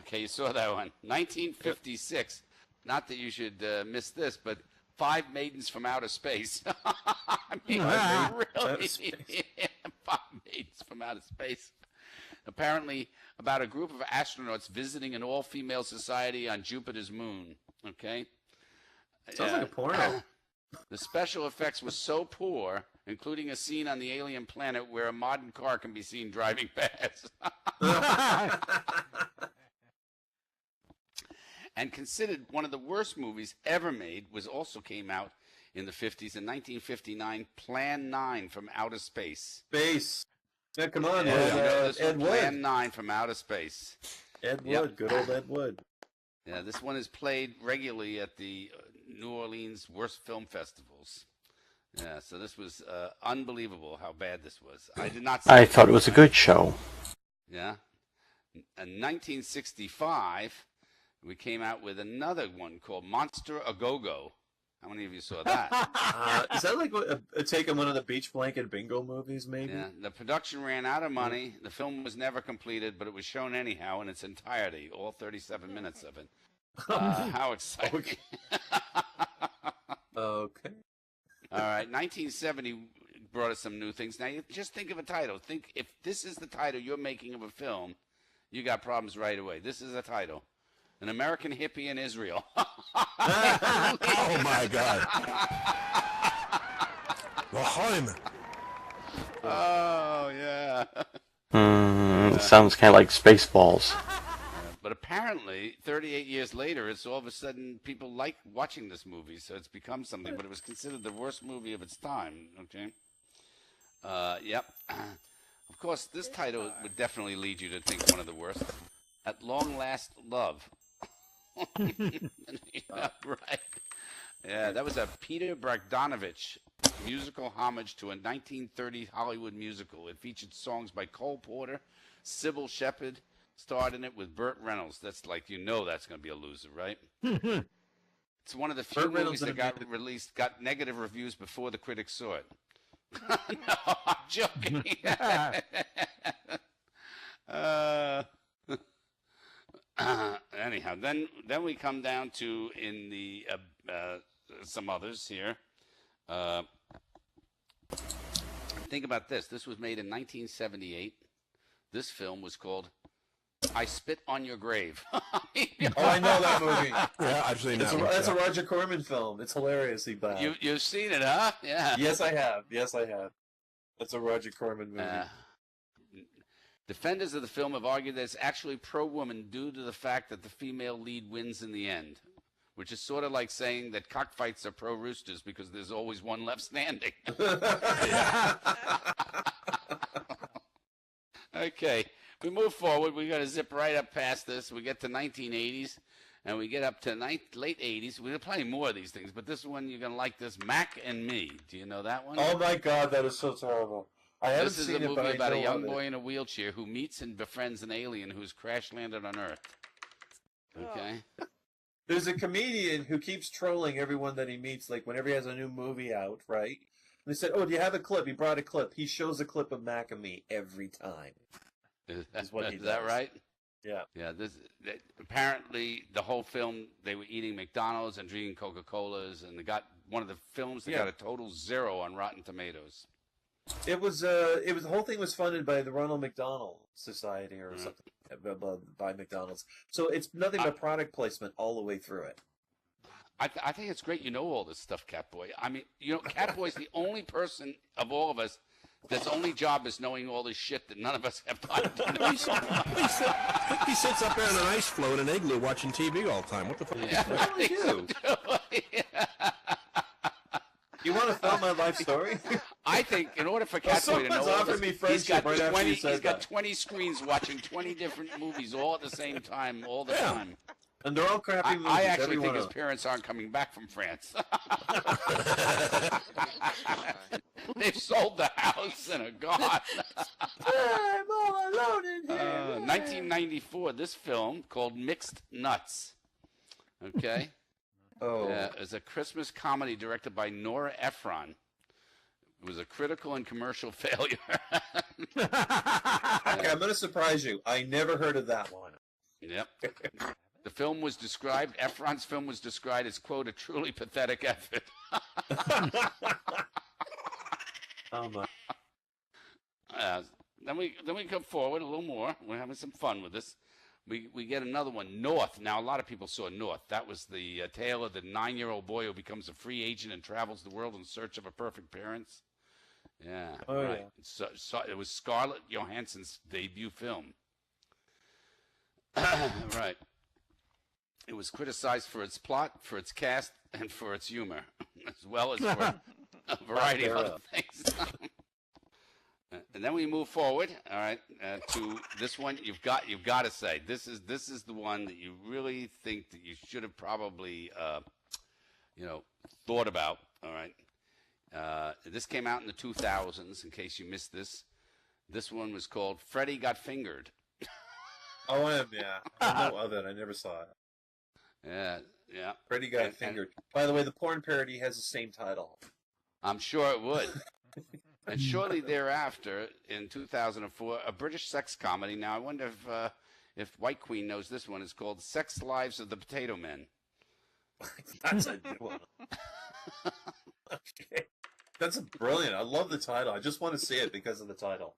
Okay, you saw that one. 1956. Not that you should miss this, but Five Maidens from Outer Space. I mean, really? 5 Maidens from Outer Space. Apparently, about a group of astronauts visiting an all-female society on Jupiter's moon. Okay? Sounds like a porno. The special effects were so poor, including a scene on the alien planet where a modern car can be seen driving past. And considered one of the worst movies ever made also came out in the 50s. In 1959, Plan 9 from Outer Space. Space. Yeah, come on, Ed Wood. Plan 9 from Outer Space. Ed Wood, good old Ed Wood. Yeah, this one is played regularly at the New Orleans Worst Film Festivals. Yeah, so this was unbelievable how bad this was. I did not see I thought it was a good show. Yeah. In 1965, we came out with another one called Monster A Go-Go. How many of you saw that? Is that like a take on one of the Beach Blanket Bingo movies, maybe? Yeah. The production ran out of money. The film was never completed, but it was shown anyhow in its entirety, all 37 minutes of it. How exciting. Okay. All right. 1970 brought us some new things. Now, you just think of a title. Think if this is the title you're making of a film, you got problems right away. This is a title. An American Hippie in Israel. Oh, my God. Lahaim. Oh, yeah. Sounds kind of like Spaceballs. But apparently, 38 years later, it's all of a sudden people like watching this movie, so it's become something. But it was considered the worst movie of its time, okay? Yep. Of course, this title would definitely lead you to think one of the worst. At Long Last, Love. Yeah, right. Yeah, that was a Peter Bogdanovich musical homage to a 1930 Hollywood musical. It featured songs by Cole Porter, Sybil Shepherd, starred in it with Burt Reynolds. That's like, that's going to be a loser, right? It's one of the few Burt Reynolds movies that got negative reviews before the critics saw it. No, I'm joking. Anyhow, then we come down to in the some others here. Think about this. This was made in 1978. This film was called I Spit on Your Grave. Oh, I know that movie. Yeah, I've seen that. That's a Roger Corman film. It's hilariously bad. You've seen it, huh? Yeah. Yes, I have. That's a Roger Corman movie. Defenders of the film have argued that it's actually pro-woman due to the fact that the female lead wins in the end, which is sort of like saying that cockfights are pro-roosters because there's always one left standing. Okay, we move forward. We're going to zip right up past this. We get to 1980s, and we get up to late 80s. We're playing more of these things, but this one, you're going to like this, Mac and Me. Do you know that one? Oh, my God, that is so terrible. I haven't This is seen a it, but movie I about a know young of it. boy in a wheelchair who meets and befriends an alien who's crash landed on Earth. Okay. There's a comedian who keeps trolling everyone that he meets, like whenever he has a new movie out, right? And they said, "Oh, do you have a clip?" He brought a clip. He shows a clip of Mac and Me every time. Is what he that does. right? Yeah. Yeah. Apparently the whole film they were eating McDonald's and drinking Coca-Colas, and they got one of the films that got a total 0 on Rotten Tomatoes. It was the whole thing was funded by the Ronald McDonald Society or something by McDonald's. So it's nothing but product placement all the way through it. I think it's great you know all this stuff, Catboy. I mean, Catboy's the only person of all of us that's only job is knowing all this shit that none of us have time to know. He sits up there in an ice floe in an igloo watching TV all the time. What the fuck? Yeah, I think so, too. You want to film my life story? I think in order for Catboy to know all offered this, me he's friendship got right after 20. you said He's got that. 20 screens watching 20 different movies all at the same time, all the time. And they're all crappy movies. I actually every think one his of them. parents aren't coming back from France. They've sold the house and are gone. I'm all alone in here. 1994, this film called Mixed Nuts. Okay? Oh. It's a Christmas comedy directed by Nora Ephron. It was a critical and commercial failure. Okay, I'm going to surprise you. I never heard of that one. Yep. The film was described, Ephron's film was described as, quote, a truly pathetic effort. Oh, my. Then we come forward a little more. We're having some fun with this. We get another one, North. Now, a lot of people saw North. That was the tale of the 9-year-old boy who becomes a free agent and travels the world in search of a perfect parents. Yeah, Oh, right. yeah. So it was Scarlett Johansson's debut film. Right. It was criticized for its plot, for its cast, and for its humor, as well as for a variety of other things. And then we move forward, all right, to this one. You've got to say this is the one that you really think that you should have probably thought about. All right, this came out in the 2000s. In case you missed this, this one was called Freddy Got Fingered. Oh, I know of it. I never saw it. Yeah. Freddy Got Fingered. By the way, the porn parody has the same title. I'm sure it would. And shortly thereafter, in 2004, a British sex comedy. Now, I wonder if White Queen knows this one. It's called Sex Lives of the Potato Men. That's a good one. Okay. That's brilliant. I love the title. I just want to see it because of the title.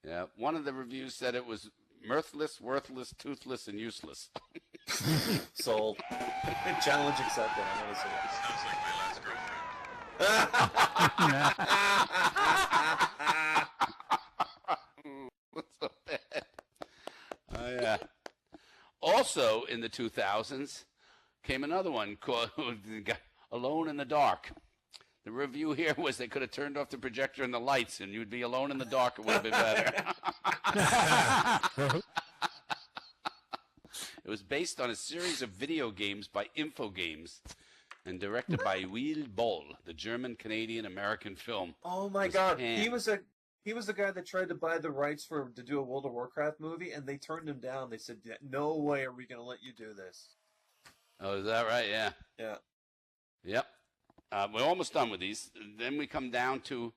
Yeah, one of the reviews said it was mirthless, worthless, toothless, and useless. Sold. Challenge accepted. I want to see it. Sounds like my last girlfriend. What's so bad? Oh, yeah. Also, in the 2000s, came another one called Alone in the Dark. The review here was they could have turned off the projector and the lights, and you'd be alone in the dark. It would have been better. It was based on a series of video games by Infogames. and directed by Will Boll, the German-Canadian-American film. Oh my was God, panned. he was the guy that tried to buy the rights to do a World of Warcraft movie, and they turned him down. They said, "No way are we going to let you do this." Oh, is that right? Yeah. Yeah. Yep. We're almost done with these. Then we come down to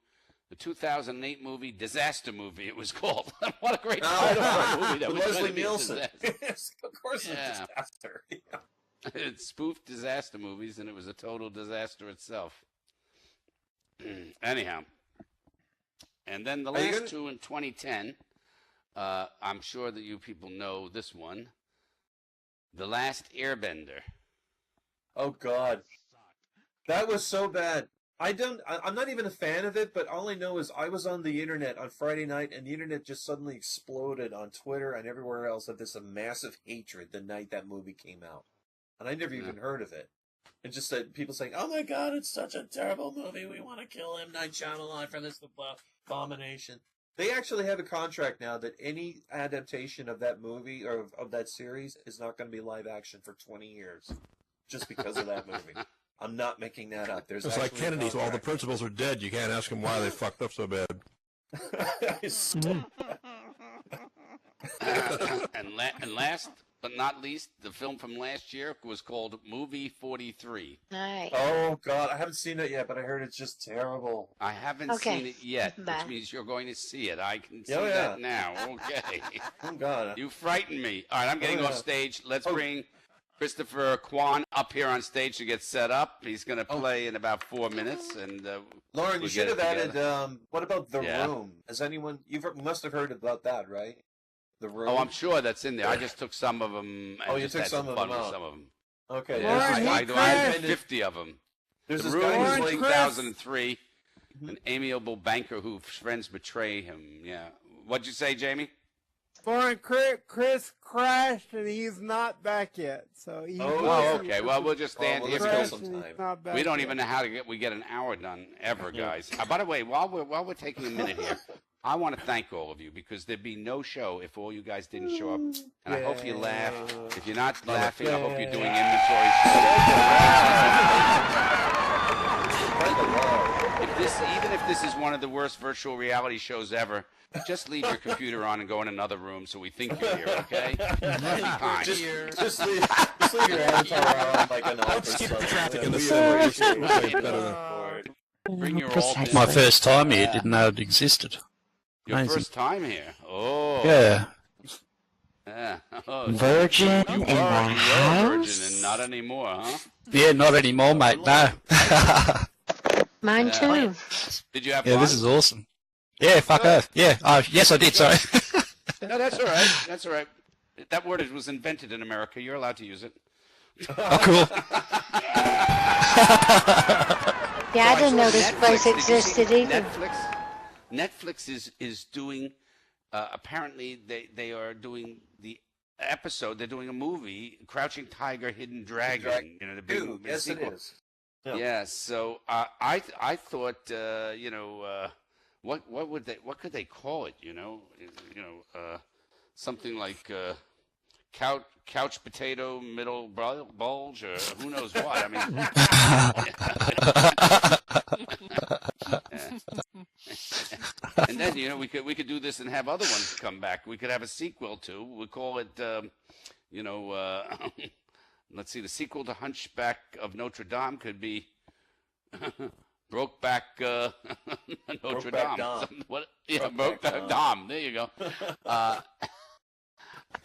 the 2008 movie, Disaster Movie, it was called. What a great title for a movie that With was Leslie going to be a Nielsen. disaster. Yes, of course, Yeah. it's a disaster. Yeah. It spoofed disaster movies, and it was a total disaster itself. Anyhow. And then the Are you last gonna- two in 2010, I'm sure that you people know this one, The Last Airbender. Oh God, that was so bad. I'm not even a fan of it, but all I know is I was on the internet on Friday night, and the internet just suddenly exploded on Twitter and everywhere else of this massive hatred the night that movie came out, and I never even heard of it. And just that people saying, "Oh my God, it's such a terrible movie. We want to kill M. Night Shyamalan for this abomination." They actually have a contract now that any adaptation of that movie or of that series is not going to be live action for 20 years, just because of that movie. I'm not making that up. There's It's like actually a Kennedy, so all the contract. principals are dead. You can't ask them why they fucked up so bad. And last but not least, the film from last year was called Movie 43. Nice. Oh God, I haven't seen it yet, but I heard it's just terrible. I haven't Okay. seen it yet, Bye. which means you're going to see it. I can see Oh, yeah. that now. Okay. Oh God. You frighten me. All right, I'm getting Oh, yeah. off stage. Let's Oh. bring Christopher Kwan up here on stage to get set up. He's going to play in about 4 minutes, and Lauren, we'll you should get have it added. together. What about The Yeah. Room? Has anyone? You must have heard about that, right? The Room. Oh, I'm sure that's in there. I just took some of them. And Oh, you just took had some of fun them with out. some of them. Okay. Yeah, There's this I guy- had 50 of them. There's The this Room guy was who's like like 2003. An amiable banker whose friends betray him. Yeah. What'd you say, Jamie? Lauren, Chris crashed and he's not back yet. So he Oh, okay. Well, we'll just stand well, here let's because go sometime. not back we don't yet. even know how to get an hour done ever, guys. By the way, while we're taking a minute here, I want to thank all of you because there'd be no show if all you guys didn't show up. And I hope you laugh. If you're not laughing, I hope you're doing inventory. Even if this is one of the worst virtual reality shows ever, just leave your computer on and go in another room so we think you're here, okay? Be kind. Just leave your avatar on like an office. Keep the traffic in the We center. appreciate It's way it. better than- Bring your alt in. My first time here, didn't know it existed. Your Amazing. first time here. Oh. Yeah. Yeah. Oh, Virgin you in were the a virgin house? and not anymore, huh? Yeah, not anymore, mate, no. Mine Yeah. too. Did you have Yeah, fun? this is awesome. Yeah, fuck off. Yeah, yes I did, sorry. No, that's all right. That's all right. That word was invented in America. You're allowed to use it. Oh, cool. Yeah, I So didn't saw know this Netflix. place Did you see existed either. Netflix is doing. Apparently, they are doing the episode. They're doing a movie, Crouching Tiger, Hidden Dragon. You know, the big Dude, yes, it sequel. is. Yeah. So I thought what could they call it? Something like couch potato middle bulge or who knows what. I mean. And then we could do this and have other ones come back. We could have a sequel to. We call it let's see. The sequel to Hunchback of Notre Dame could be Brokeback Notre Dame. Dame. What? Yeah, Brokeback Brokeback Dame. There you go.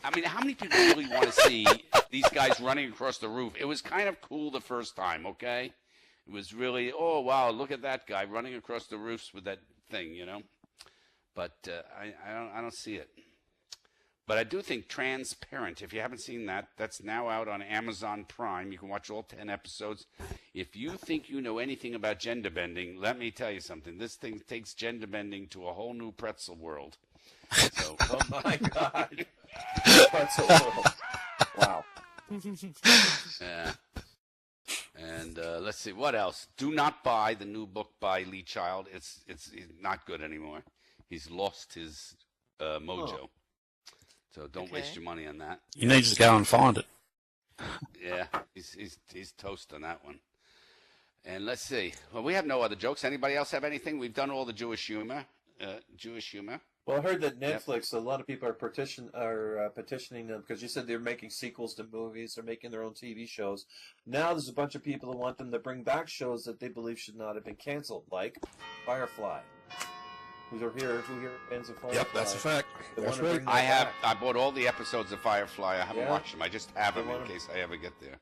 I mean, how many people really want to see these guys running across the roof? It was kind of cool the first time, okay? It was really, oh wow, look at that guy running across the roofs with that thing, But I don't see it. But I do think Transparent, if you haven't seen that, that's now out on Amazon Prime. You can watch all 10 episodes. If you think you know anything about gender bending, let me tell you something. This thing takes gender bending to a whole new pretzel world. So, Oh my God. That's a little. Wow. yeah. And let's see, what else? Do not buy the new book by Lee Child. It's not good anymore. He's lost his mojo. So don't waste your money on that. You need to go and find it. Yeah, he's toast on that one. And let's see. Well, we have no other jokes. Anybody else have anything? We've done all the Jewish humor. Well, I heard that Netflix, a lot of people are petitioning them because you said they're making sequels to movies, they're making their own TV shows. Now there's a bunch of people who want them to bring back shows that they believe should not have been canceled, like Firefly. Who here fans of Firefly? Yep, that's a fact. They That's wanna right. bring that I have. back. I bought all the episodes of Firefly. I haven't Yeah? watched them. I just have them They in wanna- case I ever get there.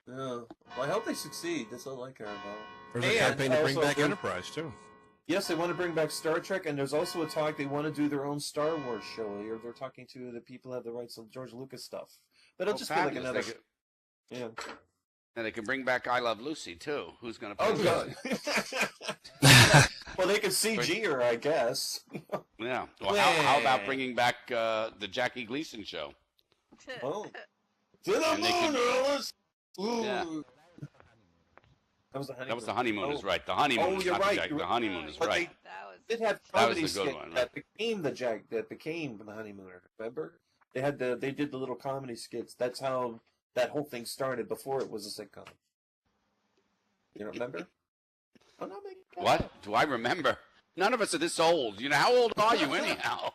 Yeah. Well, I hope they succeed. That's all I care about. There's a And campaign to bring also back bring- Enterprise, too. Yes, they want to bring back Star Trek, and there's also a talk they want to do their own Star Wars show. Or they're talking to the people who have the rights of George Lucas stuff. But it'll Oh, just be like fabulous. another. They could- Yeah. And they can bring back I Love Lucy too. Who's going to play Oh, Lucy? God. Well, they could CG her, I guess. Yeah. Well, how about bringing back the Jackie Gleason show? Oh. To the And they moon, could- Alice! Ooh. Yeah. That was the honeymoon. That was the honeymoon. Is Oh. right. The honeymoon. Oh, is you're not right. The, You're the right. honeymoon is But right. That was It had That was comedy the good skit one, that became that became the honeymooner. Remember? They did the little comedy skits. That's how that whole thing started before it was a sitcom. You don't remember? I'm not making that What? up. Do I remember? None of us are this old. You know, how old are you anyhow?